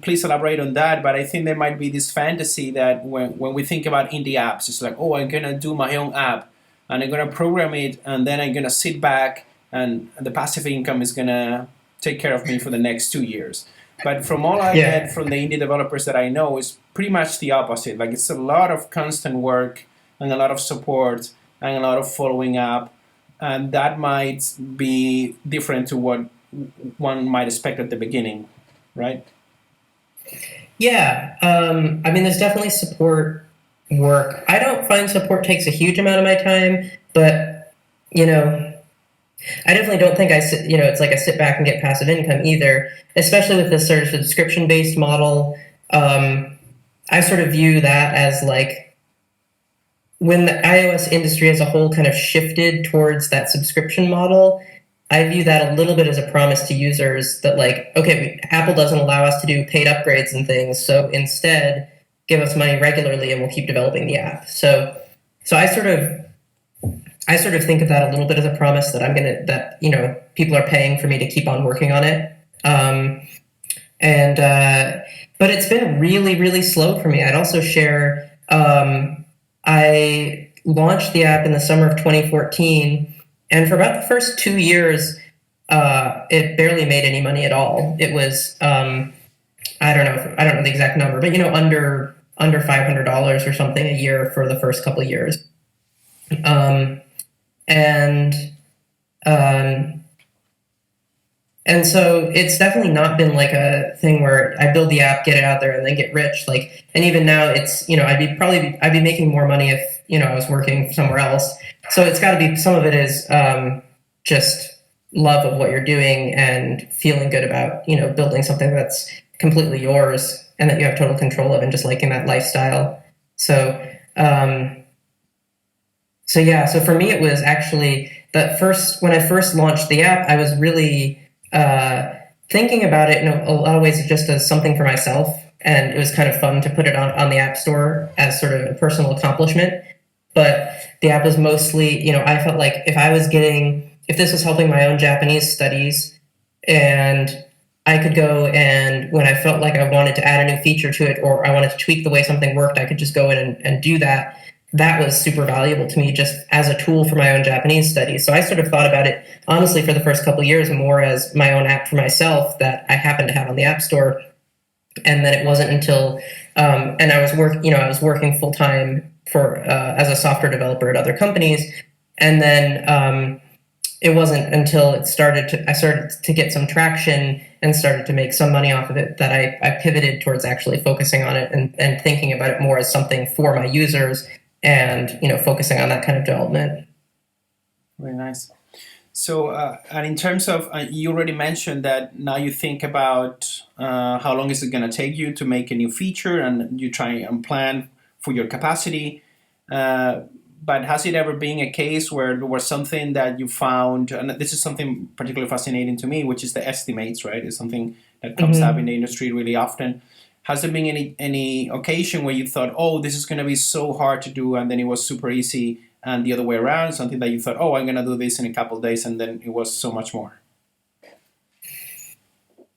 please elaborate on that, but I think there might be this fantasy that when we think about indie apps, it's like, oh, I'm going to do my own app, and I'm going to program it, and then I'm going to sit back, and the passive income is going to take care of me for the next 2 years. But from all I get from the indie developers that I know, is pretty much the opposite. Like, it's a lot of constant work and a lot of support and a lot of following up. And that might be different to what one might expect at the beginning, right? Yeah. I mean, there's definitely support work. I don't find support takes a huge amount of my time, but, I definitely don't think it's like I sit back and get passive income either, especially with this sort of subscription-based model. I sort of view that as, like, when the iOS industry as a whole kind of shifted towards that subscription model, I view that a little bit as a promise to users that, like, okay, Apple doesn't allow us to do paid upgrades and things, so instead give us money regularly and we'll keep developing the app. So I sort of think of that a little bit as a promise that people are paying for me to keep on working on it. But it's been really, really slow for me. I'd also share, I launched the app in the summer of 2014, and for about the first 2 years, it barely made any money at all. It was, I don't know the exact number, but, under $500 or something a year for the first couple of years. And so it's definitely not been like a thing where I build the app, get it out there, and then get rich. Like, and even now, it's, I'd be making more money if, I was working somewhere else. So it's got to be, some of it is just love of what you're doing and feeling good about, building something that's completely yours and that you have total control of, and just liking that lifestyle. So so for me, it was actually when I first launched the app, I was really thinking about it in a lot of ways just as something for myself. And it was kind of fun to put it on the App Store as sort of a personal accomplishment. But the app was mostly, I felt like if this was helping my own Japanese studies, and I could go, and when I felt like I wanted to add a new feature to it, or I wanted to tweak the way something worked, I could just go in and do that. That was super valuable to me just as a tool for my own Japanese studies. So I sort of thought about it, honestly, for the first couple of years more as my own app for myself that I happened to have on the App Store. And then it wasn't until, and I was working full time as a software developer at other companies. And then it wasn't until I started to get some traction and started to make some money off of it that I pivoted towards actually focusing on it and thinking about it more as something for my users, and focusing on that kind of development. Very nice. So, and in terms of, you already mentioned that now you think about how long is it going to take you to make a new feature, and you try and plan for your capacity. but has it ever been a case where there was something that you found, and this is something particularly fascinating to me, which is the estimates, right? It's something that comes up in the industry really often. Has there been any occasion where you thought, oh, this is going to be so hard to do, and then it was super easy, and the other way around, something that you thought, oh, I'm going to do this in a couple of days, and then it was so much more?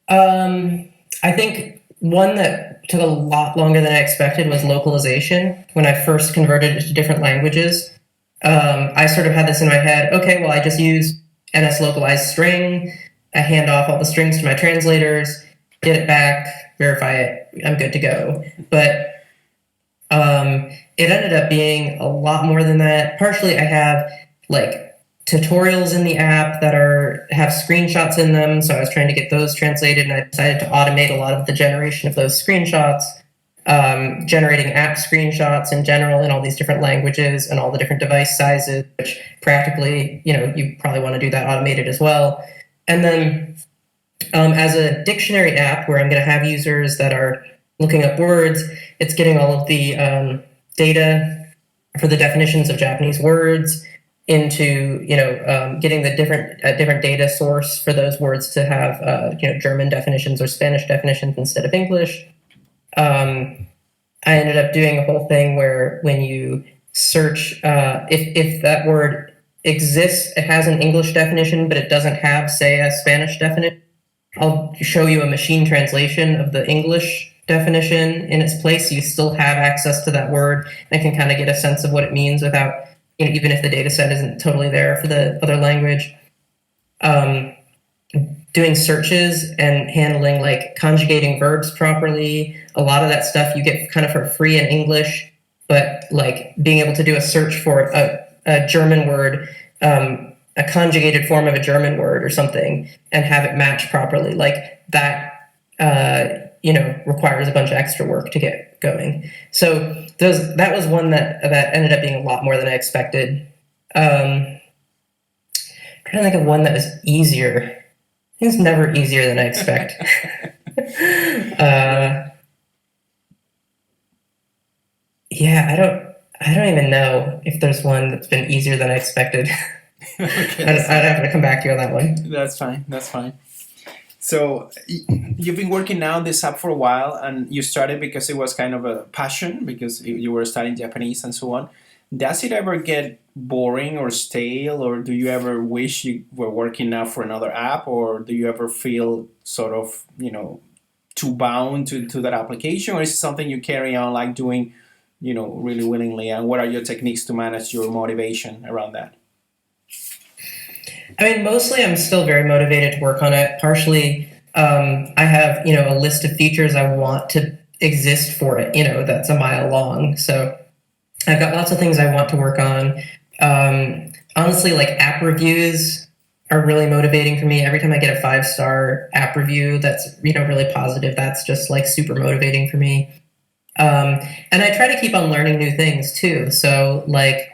I think one that took a lot longer than I expected was localization. When I first converted it to different languages, I sort of had this in my head, okay, well, I just use NS localized string, I hand off all the strings to my translators, get it back, verify it, I'm good to go. But it ended up being a lot more than that. Partially, I have like tutorials in the app that have screenshots in them, so I was trying to get those translated, and I decided to automate a lot of the generation of those screenshots, generating app screenshots in general in all these different languages and all the different device sizes, which practically, you probably want to do that automated as well. And then as a dictionary app where I'm going to have users that are looking up words, it's getting all of the data for the definitions of Japanese words into, getting the different data source for those words to have, German definitions or Spanish definitions instead of English. I ended up doing a whole thing where when you search, if that word exists, it has an English definition, but it doesn't have, say, a Spanish definition, I'll show you a machine translation of the English definition in its place. So you still have access to that word and can kind of get a sense of what it means without, even if the data set isn't totally there for the other language. Doing searches and handling like conjugating verbs properly. A lot of that stuff you get kind of for free in English, but like being able to do a search for a German word, a conjugated form of a German word or something, and have it match properly, like that, requires a bunch of extra work to get going. So that was one that ended up being a lot more than I expected. I'm trying to think of one that was easier. It's never easier than I expect. I don't even know if there's one that's been easier than I expected. Okay, I'd have to come back to you on that one. That's fine. So you've been working now on this app for a while, and you started because it was kind of a passion, because you were studying Japanese and so on. Does it ever get boring or stale, or do you ever wish you were working now for another app, or do you ever feel sort of, too bound to that application, or is it something you carry on like doing, really willingly? And what are your techniques to manage your motivation around that? I mean, mostly I'm still very motivated to work on it. Partially, I have, a list of features I want to exist for it, that's a mile long. So I've got lots of things I want to work on. Honestly, like app reviews are really motivating for me. Every time I get a 5-star app review that's, really positive, that's just like super motivating for me. And I try to keep on learning new things too. So like,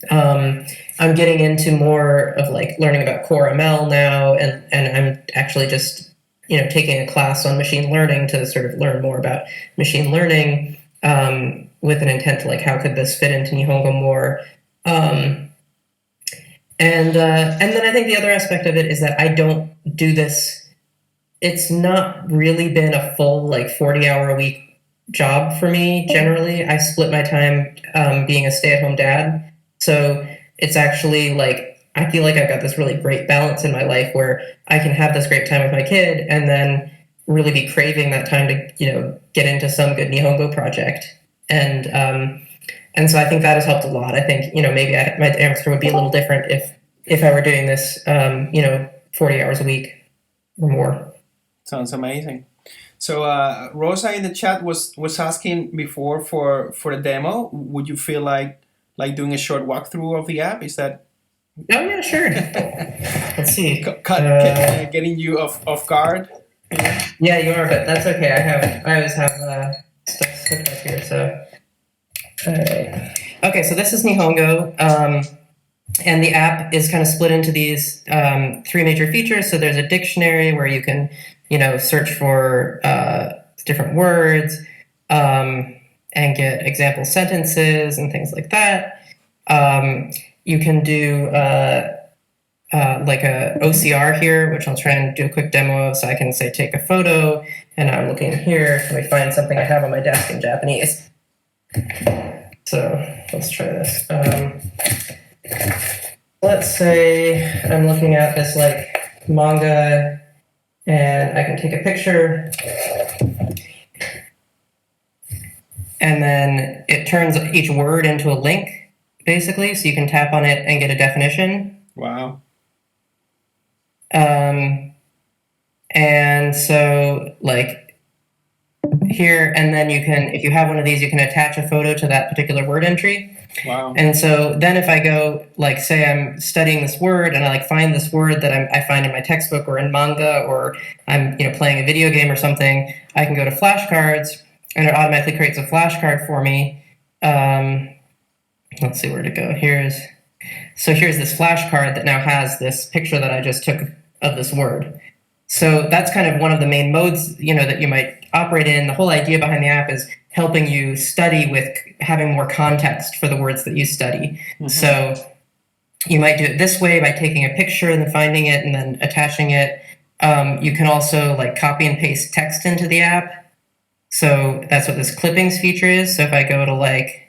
I'm getting into more of like learning about core ML now, and I'm actually just, taking a class on machine learning to sort of learn more about machine learning, with an intent to like, how could this fit into Nihongo more? And then I think the other aspect of it is that I don't do this. It's not really been a full like 40-hour a week job for me. Generally, I split my time being a stay-at-home dad. So it's actually like, I feel like I've got this really great balance in my life where I can have this great time with my kid and then really be craving that time to, get into some good Nihongo project. And so I think that has helped a lot. I think, maybe my answer would be a little different if I were doing this, 40 hours a week or more. Sounds amazing. So Rosa in the chat was asking before for a demo. Would you feel like doing a short walkthrough of the app? Is that? Oh yeah, sure. Let's see. Getting you off guard. Yeah, you are, but that's okay. I always have stuff scripted up here. So, all right. Okay, so this is Nihongo, and the app is kind of split into these 3 major features. So there's a dictionary where you can, search for different words and get example sentences and things like that. You can do like a OCR here, which I'll try and do a quick demo of. So I can say take a photo, and I'm looking here. Let me find something I have on my desk in Japanese. So let's try this. Let's say I'm looking at this like manga, and I can take a picture, and then it turns each word into a link, basically. So you can tap on it and get a definition. Wow. And so like here, and then you can, if you have one of these, you can attach a photo to that particular word entry. Wow. And so then if I go, like, say I'm studying this word and I like find this word that I find in my textbook or in manga, or I'm playing a video game or something, I can go to flashcards and it automatically creates a flashcard for me. Let's see where to go. Here's this flashcard that now has this picture that I just took of this word. So that's kind of one of the main modes, that you might operate in. The whole idea behind the app is helping you study with having more context for the words that you study. Mm-hmm. So you might do it this way by taking a picture and then finding it and then attaching it. You can also like copy and paste text into the app. So that's what this clippings feature is. So if I go to like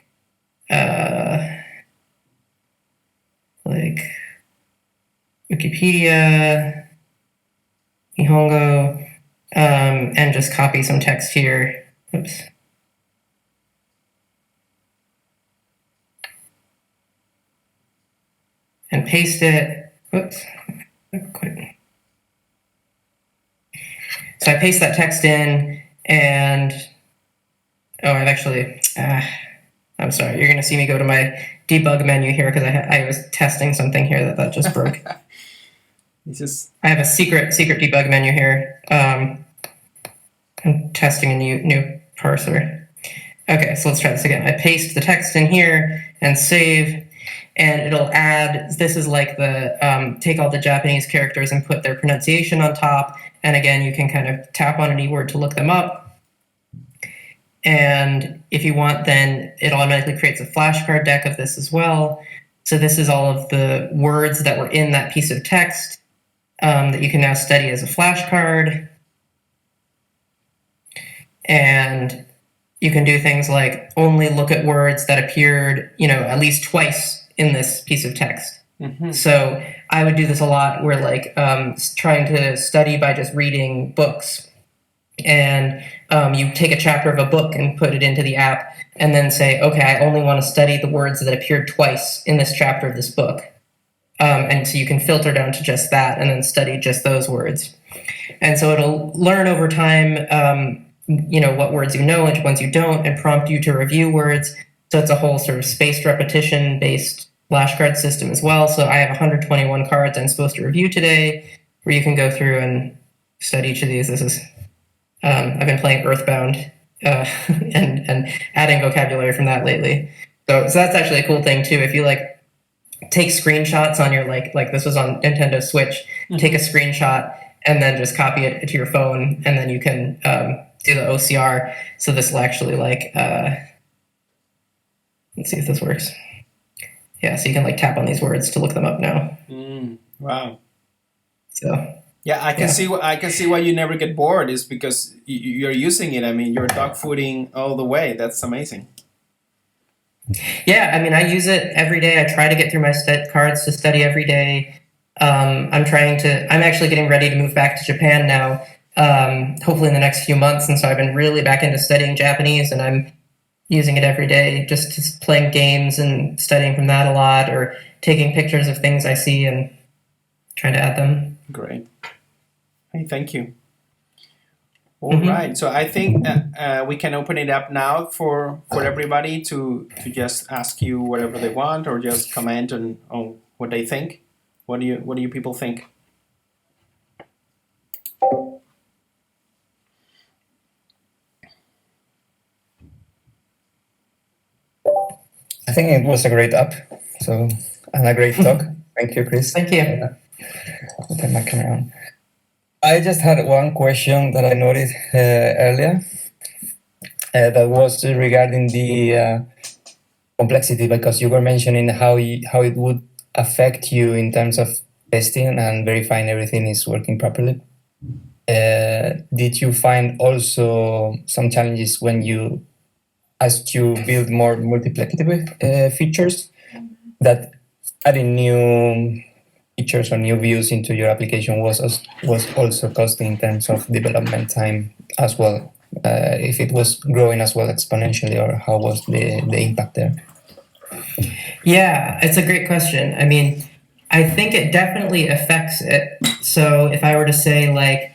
Wikipedia, Nihongo, and just copy some text here. Oops. And paste it. Whoops. Quit. So I paste that text in, and I've actually. I'm sorry. You're going to see me go to my debug menu here because I was testing something here that just broke. I have a secret debug menu here. I'm testing a new parser. Okay, so let's try this again. I paste the text in here and save, and it'll add. This is like the take all the Japanese characters and put their pronunciation on top. And again, you can kind of tap on any word to look them up. And if you want, then it automatically creates a flashcard deck of this as well. So this is all of the words that were in that piece of text that you can now study as a flashcard. And you can do things like only look at words that appeared, at least twice in this piece of text. Mm-hmm. So I would do this a lot where like trying to study by just reading books. And you take a chapter of a book and put it into the app and then say, okay, I only want to study the words that appeared twice in this chapter of this book. And so you can filter down to just that and then study just those words. And so it'll learn over time, what words you know, which ones you don't, and prompt you to review words. So it's a whole sort of spaced repetition-based flashcard system as well. So I have 121 cards I'm supposed to review today, where you can go through and study each of these. This is I've been playing Earthbound and adding vocabulary from that lately. So that's actually a cool thing too. If you like take screenshots on your like this was on Nintendo Switch, take a screenshot and then just copy it to your phone, and then you can do the OCR. So this will actually like let's see if this works. Yeah, so you can like tap on these words to look them up now. Wow. So. Yeah, I can see why you never get bored is because you're using it. I mean, you're dog fooding all the way. That's amazing. Yeah, I mean, I use it every day. I try to get through my cards to study every day. I'm actually getting ready to move back to Japan now, hopefully in the next few months. And so I've been really back into studying Japanese, and I'm using it every day, just playing games and studying from that a lot, or taking pictures of things I see and trying to add them. Great. Hey, thank you. All right. So I think we can open it up now for everybody to just ask you whatever they want, or just comment on what they think. What do you people think? I think it was a great app. So and a great talk. Thank you, Chris. Thank you. I'll turn my camera on. I just had one question that I noticed earlier that was regarding the complexity, because you were mentioning how it would affect you in terms of testing and verifying everything is working properly. Did you find also some challenges as you build more multiplicative features, that adding new features or new views into your application was also costing in terms of development time as well? If it was growing as well exponentially, or how was the impact there? Yeah, it's a great question. I mean, I think it definitely affects it. So if I were to say, like,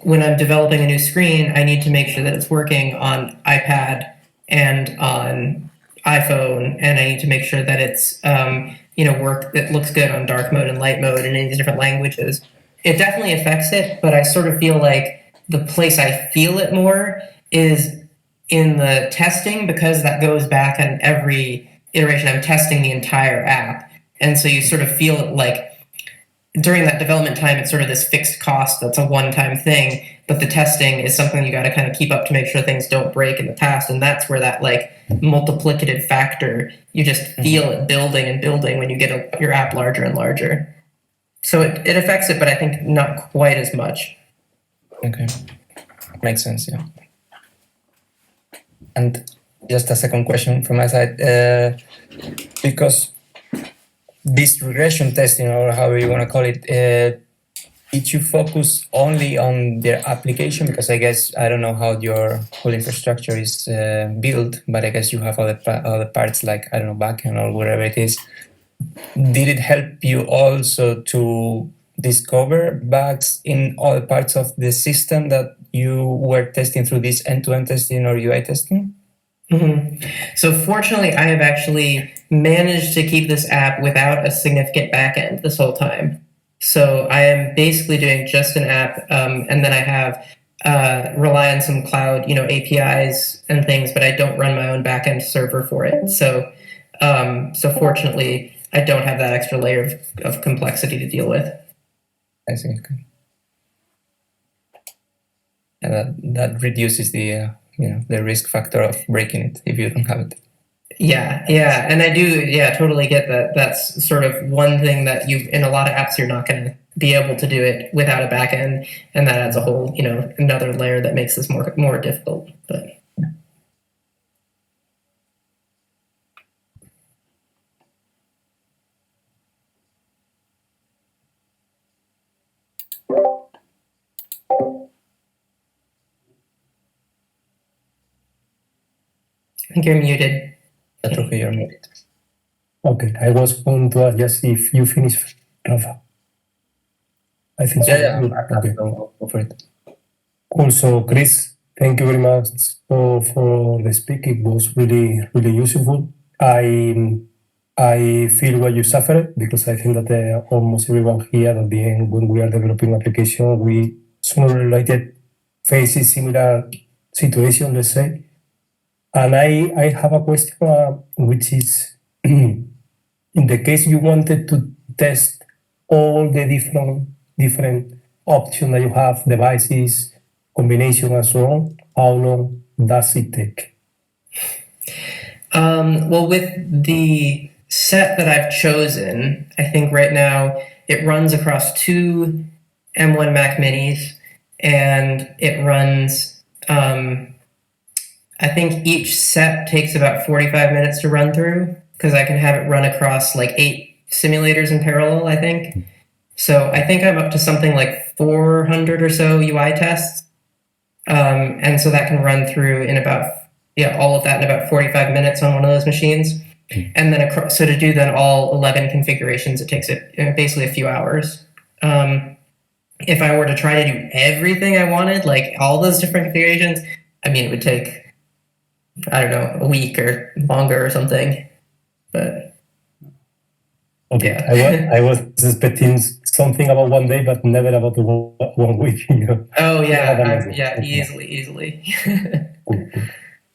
when I'm developing a new screen, I need to make sure that it's working on iPad and on iPhone, and I need to make sure that it's it looks good on dark mode and light mode and in these different languages. It definitely affects it, but I sort of feel like the place I feel it more is in the testing, because that goes back on every iteration. I'm testing the entire app, and so you sort of feel it like during that development time, it's sort of this fixed cost that's a one-time thing, but the testing is something you got to kind of keep up to make sure things don't break in the past, and that's where that like multiplicative factor, you just feel it building and building when you get your app larger and larger. So it affects it, but I think not quite as much. Okay, makes sense, yeah. And just a second question from my side, because this regression testing, or however you want to call it, did you focus only on their application? Because I guess, I don't know how your whole infrastructure is built, but I guess you have other parts like, I don't know, backend or whatever it is. Did it help you also to discover bugs in other parts of the system that you were testing through this end-to-end testing or UI testing? Mm-hmm. So fortunately, I have actually managed to keep this app without a significant backend this whole time. So I am basically doing just an app, and then I have rely on some cloud, APIs and things, but I don't run my own backend server for it. So fortunately, I don't have that extra layer of complexity to deal with. I see. Okay. And that reduces the the risk factor of breaking it if you don't have it. Yeah, and I do, totally get that. That's sort of one thing that in a lot of apps, you're not going to be able to do it without a backend, and that adds a whole, another layer that makes this more difficult. But I think you're muted. Okay, you're muted. Okay, I was going to ask just if you finished, Rafa. I think so. Yeah. Okay. Go for it. Also, Chris, thank you very much for the speak. It was really, really useful. I feel what you suffered, because I think that almost everyone here at the end, when we are developing application, we sooner or later faces similar situation, let's say. And I have a question, which is, in the case you wanted to test all the different options that you have, devices, combination, and so on, how long does it take? Well, with the set that I've chosen, I think right now it runs across two M1 Mac Minis, and it runs, I think each set takes about 45 minutes to run through, because I can have it run across like 8 simulators in parallel, I think. So I think I'm up to something like 400 or so UI tests. And so that can run through in about, all of that in about 45 minutes on one of those machines. And then, so to do then all 11 configurations, it takes basically a few hours. If I were to try to do everything I wanted, like all those different configurations, I mean, it would take, I don't know, a week or longer or something. But Okay, yeah. I was expecting something about one day, but never about 1 week. Oh yeah, Okay. easily. Cool.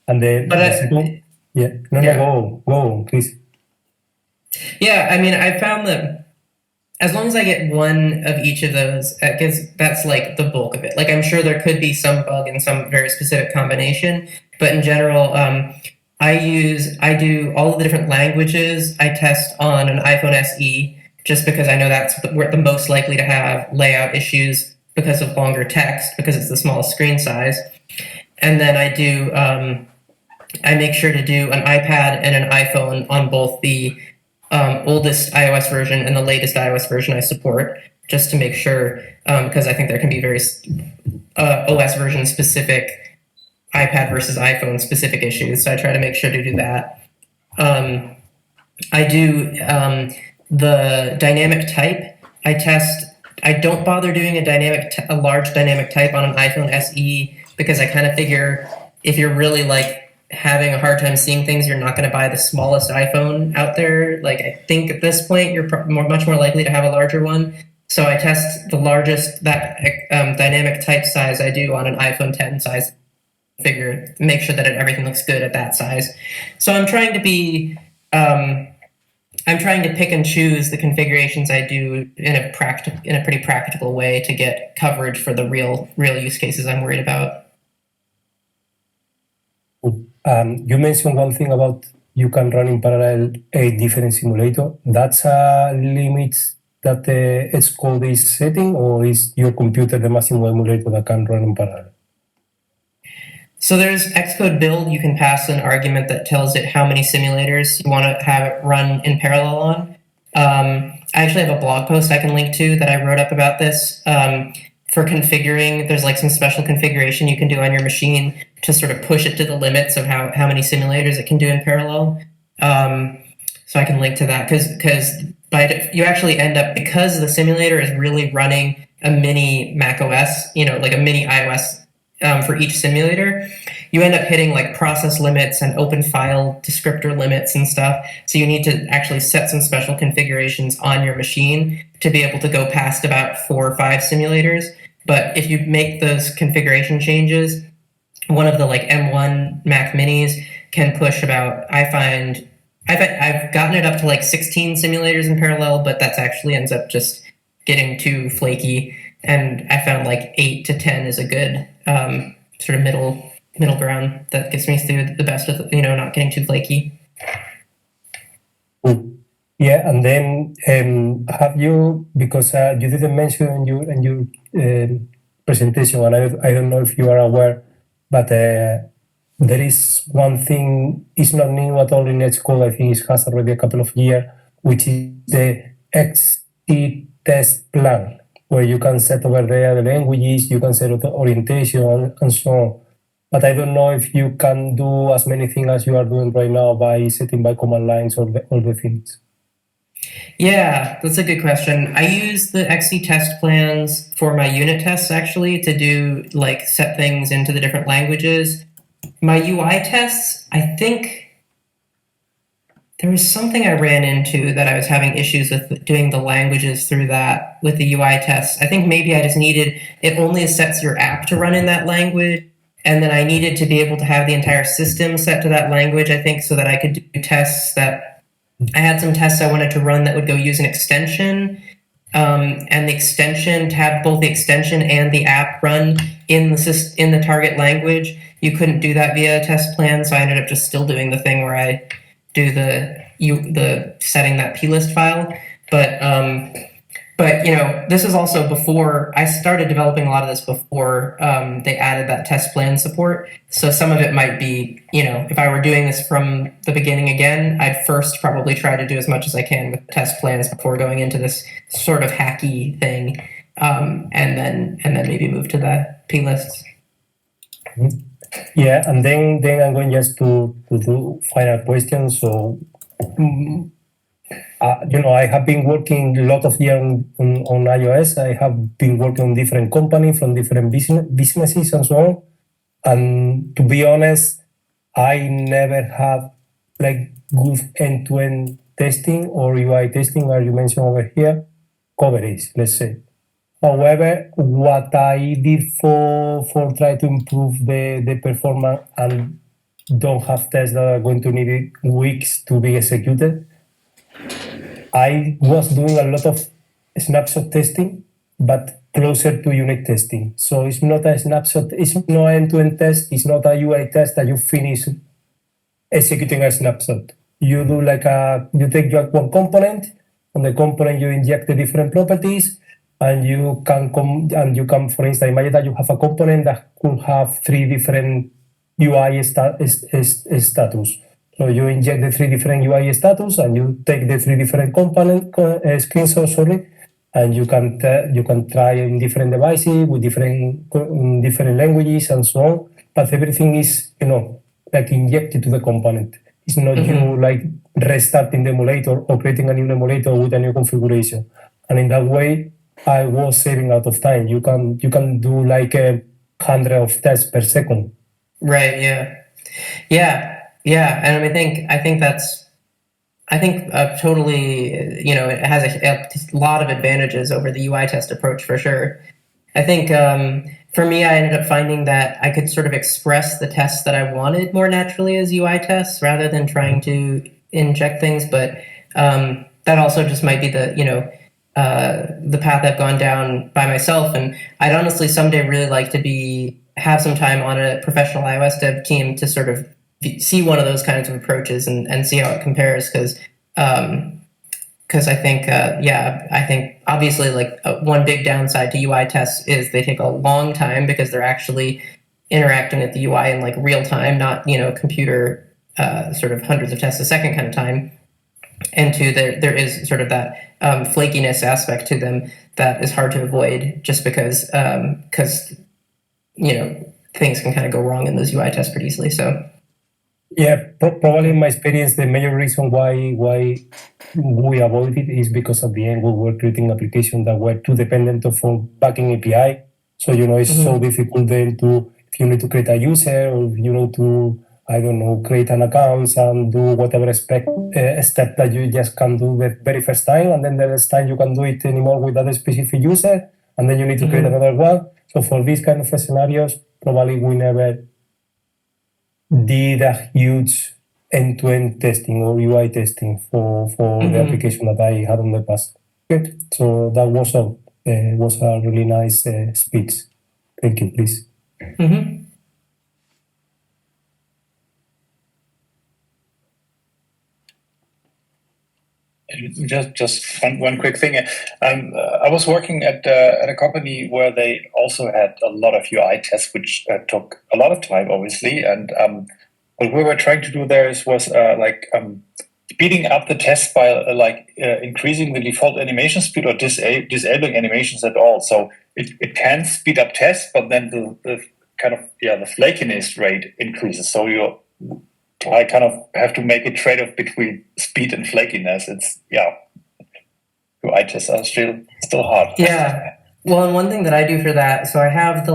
And then But go, please. Yeah, I mean, I found that as long as I get one of each of those, because that's like the bulk of it. Like, I'm sure there could be some bug in some very specific combination, but in general, I do all of the different languages. I test on an iPhone SE just because I know that's we're the most likely to have layout issues because of longer text, because it's the smallest screen size. And then I make sure to do an iPad and an iPhone on both the oldest iOS version and the latest iOS version I support, just to make sure, because I think there can be very OS version specific, iPad versus iPhone specific issues. So I try to make sure to do that. I do the dynamic type. I don't bother doing a large dynamic type on an iPhone SE because I kind of figure if you're really like having a hard time seeing things, you're not going to buy the smallest iPhone out there. Like I think at this point, you're much more likely to have a larger one. So I test the largest dynamic type size I do on an iPhone 10 size. Make sure that everything looks good at that size. So I'm trying to be. I'm trying to pick and choose the configurations I do in a pretty practical way to get coverage for the real use cases I'm worried about. You mentioned one thing about you can run in parallel a different simulator. That's a limit that the Xcode is setting, or is your computer the maximum emulator that can run in parallel? So there's Xcode build. You can pass an argument that tells it how many simulators you want to have it run in parallel on. I actually have a blog post I can link to that I wrote up about this. For configuring, there's like some special configuration you can do on your machine to sort of push it to the limits of how many simulators it can do in parallel. So I can link to that because you actually end up, because the simulator is really running a mini Mac OS, like a mini iOS for each simulator, you end up hitting like process limits and open file descriptor limits and stuff. So you need to actually set some special configurations on your machine to be able to go past about 4 or 5 simulators. But if you make those configuration changes, one of the like M1 Mac Minis can push about, I've gotten it up to like 16 simulators in parallel, but that's actually ends up just getting too flaky. And I found like 8 to 10 is a good sort of middle ground that gets me through the best of not getting too flaky. Yeah, and then have you, because you didn't mention in your presentation, and I don't know if you are aware, but there is one thing, it's not new at all in Xcode, I think it has already a couple of years, which is the XT test plan, where you can set over there the languages, you can set the orientation and so on. But I don't know if you can do as many things as you are doing right now by setting by command lines all the things. Yeah, that's a good question. I use the XC test plans for my unit tests actually to do like set things into the different languages. My UI tests, I think there was something I ran into that I was having issues with doing the languages through that with the UI tests. I think maybe I just needed, it only sets your app to run in that language. And then I needed to be able to have the entire system set to that language, I think, so that I could do tests that I had some tests I wanted to run that would go use an extension, and the extension, to have both the extension and the app run in the target language. You couldn't do that via a test plan, so I ended up just still doing the thing where I do the setting that plist file. But this is also before I started developing a lot of this before they added that test plan support. So some of it might be, if I were doing this from the beginning again, I'd first probably try to do as much as I can with test plans before going into this sort of hacky thing, and then maybe move to the plists. Yeah, and then I'm going just to do final questions. So. I have been working a lot of years on iOS. I have been working on different companies from different businesses and so on. And to be honest, I never have like good end-to-end testing or UI testing, as you mentioned over here, coverage, let's say. However, what I did for try to improve the performance and don't have tests that are going to need weeks to be executed, I was doing a lot of snapshot testing, but closer to unit testing. So it's not a snapshot, it's not an end-to-end test, it's not a UI test that you finish executing a snapshot. You do you take your one component, on the component you inject the different properties, and you can for instance, imagine that you have a component that could have 3 different UI status. So you inject the 3 different UI status, and you take the 3 different component screenshots, and you can try in different devices with different languages and so on. But everything is injected to the component. It's not you restarting the emulator or creating a new emulator with a new configuration. And in that way, I was saving out of time. You can do 100 of tests per second. Right. Yeah. And I think that's totally, it has a lot of advantages over the UI test approach for sure. I think for me, I ended up finding that I could sort of express the tests that I wanted more naturally as UI tests rather than trying to inject things. But that also just might be the path I've gone down by myself. And I'd honestly someday really like to have some time on a professional iOS dev team to sort of see one of those kinds of approaches and see how it compares. Because I think obviously one big downside to UI tests is they take a long time because they're actually interacting with the UI in real time, not computer sort of hundreds of tests a second kind of time. And two, there is sort of that flakiness aspect to them that is hard to avoid just because things can kind of go wrong in those UI tests pretty easily. So. Yeah, probably in my experience, the major reason why we avoid it is because at the end we were creating applications that were too dependent of a backend API. So it's so difficult then if you need to create a user or if you need to create an account and do whatever step that you just can do the very first time, and then the next time you can do it anymore with that specific user, and then you need to create another one. So for these kind of scenarios, probably we never did a huge end-to-end testing or UI testing for the application that I had in the past. Okay, so that was all. Was a really nice speech. Thank you, please. Just one quick thing. I was working at a company where they also had a lot of UI tests, which took a lot of time, obviously. And what we were trying to do there was speeding up the test by increasing the default animation speed or disabling animations at all. So it can speed up tests, but then the flakiness rate increases. So I kind of have to make a trade-off between speed and flakiness. UI tests are still hard. Yeah. Well, and one thing that I do for that, so I have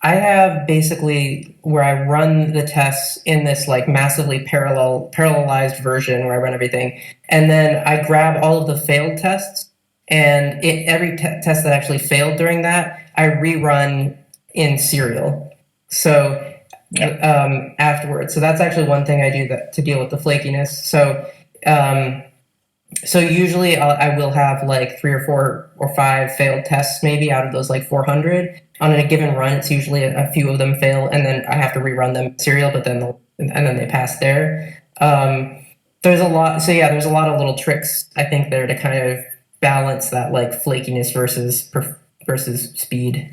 I have basically where I run the tests in this massively parallelized version where I run everything, and then I grab all of the failed tests, and every test that actually failed during that, I rerun in serial. So. Afterwards. So that's actually one thing I do to deal with the flakiness. So usually I will have 3 or 4 or 5 failed tests maybe out of those 400 on a given run. It's usually a few of them fail, and then I have to rerun them serial, but then they pass there. There's a lot. So yeah, there's a lot of little tricks I think there to kind of balance that flakiness versus speed.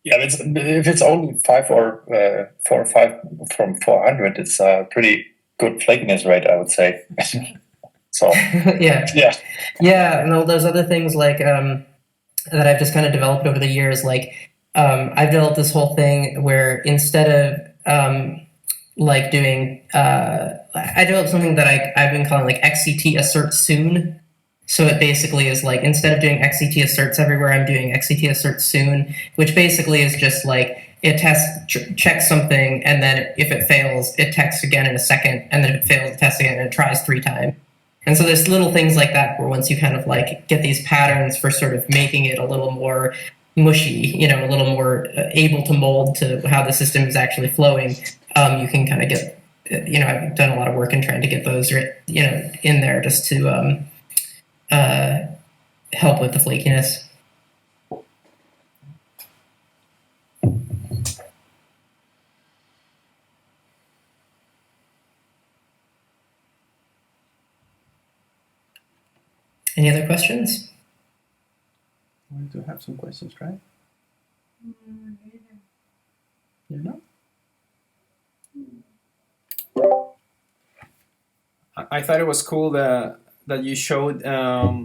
Yeah, if it's only 5 or 4 or 5 from 400, it's a pretty good flakiness rate, I would say. So yeah. And all those other things that I've just kind of developed over the years, I've developed this whole thing where instead of doing, I developed something that I've been calling XCT assert soon. So it basically is instead of doing XCT asserts everywhere, I'm doing XCT assert soon, which basically is just it checks something, and then if it fails, it tests again in a second, and then if it fails, it tests again, and it tries 3 times. And so there's little things like that where once you kind of get these patterns for sort of making it a little more mushy, a little more able to mold to how the system is actually flowing, you can kind of get, I've done a lot of work in trying to get those, in there just to help with the flakiness. Any other questions? We do have some questions, right? You know? I thought it was cool that you showed a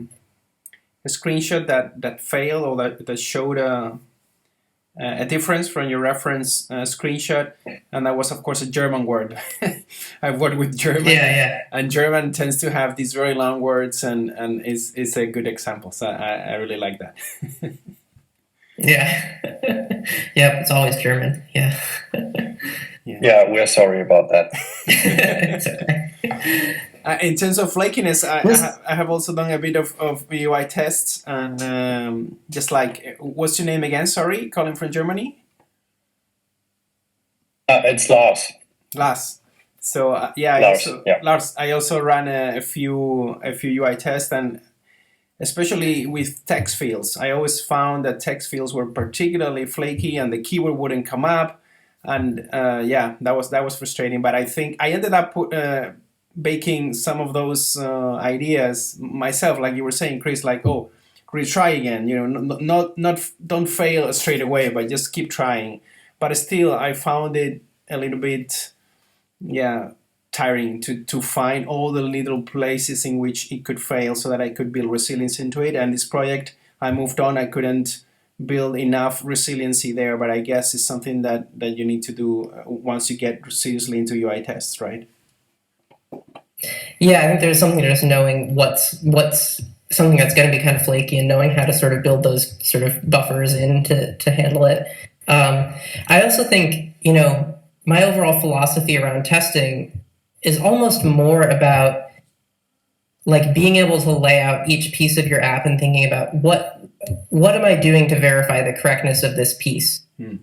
screenshot that failed, or that showed a difference from your reference screenshot, and that was of course a German word. I've worked with German, and German tends to have these very long words, and it's a good example. So I really like that. Yeah. Yeah, it's always German. Yeah. Yeah, we're sorry about that. It's okay. In terms of flakiness, I have also done a bit of UI tests, and just like, what's your name again? Sorry, calling from Germany. It's Lars. Lars. So Lars. I also ran a few UI tests, and especially with text fields. I always found that text fields were particularly flaky, and the keyword wouldn't come up, and that was frustrating. But I think I ended up baking some of those ideas myself, like you were saying, Chris. Like, retry again. Don't fail straight away, but just keep trying. But still, I found it a little bit, tiring to find all the little places in which it could fail, so that I could build resilience into it. And this project, I moved on. I couldn't build enough resiliency there, but I guess it's something that you need to do once you get seriously into UI tests, right? Yeah, I think there's something to just knowing what's something that's going to be kind of flaky, and knowing how to sort of build those sort of buffers in to handle it. I also think, my overall philosophy around testing is almost more about like being able to lay out each piece of your app and thinking about what am I doing to verify the correctness of this piece,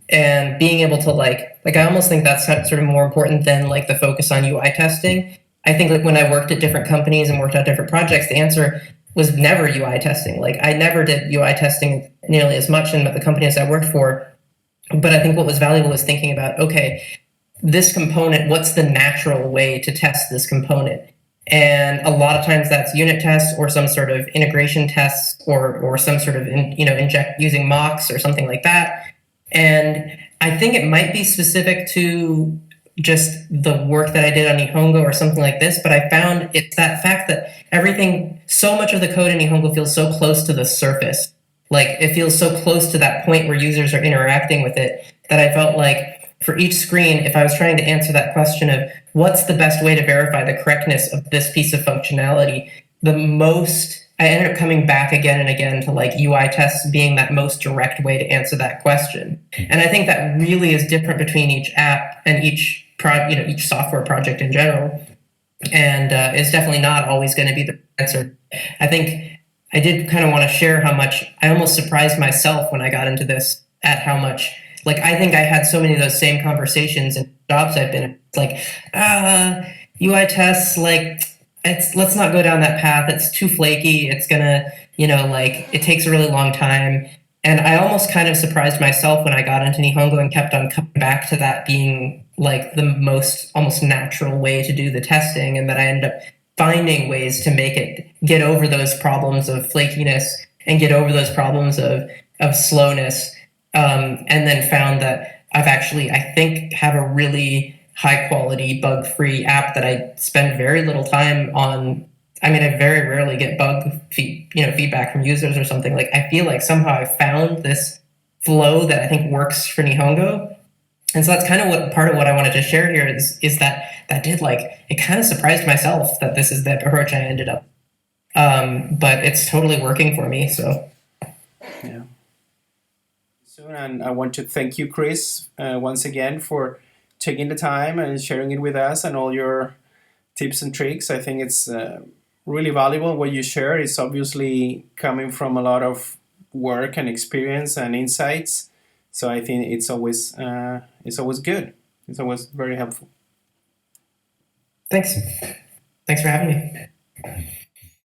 and being able to like I almost think that's sort of more important than like the focus on UI testing. I think like when I worked at different companies and worked on different projects, the answer was never UI testing. Like I never did UI testing nearly as much in the companies I worked for. But I think what was valuable was thinking about, okay, this component, what's the natural way to test this component? And a lot of times that's unit tests or some sort of integration tests or some sort of, inject using mocks or something like that. And I think it might be specific to just the work that I did on Nihongo or something like this, but I found it's that fact that so much of the code in Nihongo feels so close to the surface. Like it feels so close to that point where users are interacting with it, that I felt like for each screen, if I was trying to answer that question of what's the best way to verify the correctness of this piece of functionality, I ended up coming back again and again to like UI tests being that most direct way to answer that question. And I think that really is different between each app and each software project in general. And it's definitely not always going to be the answer. I think I did kind of want to share how much I almost surprised myself when I got into this at how much, like, I think I had so many of those same conversations in jobs I've been in. It's like, UI tests, like, let's not go down that path. It's too flaky. It's gonna, it takes a really long time. And I almost kind of surprised myself when I got into Nihongo and kept on coming back to that being like the most almost natural way to do the testing, and that I ended up finding ways to make it get over those problems of flakiness and get over those problems of slowness. And then found that I've actually, I think, have a really high quality, bug-free app that I spend very little time on. I mean, I very rarely get feedback from users or something. Like, I feel like somehow I found this flow that I think works for Nihongo. And so that's kind of part of what I wanted to share here is that did, like, it kind of surprised myself that this is the approach I ended up. But it's totally working for me, so. Yeah. And I want to thank you, Chris, once again for taking the time and sharing it with us and all your tips and tricks. I think it's really valuable what you share. It's obviously coming from a lot of work and experience and insights. So I think it's always good. It's always very helpful. Thanks for having me.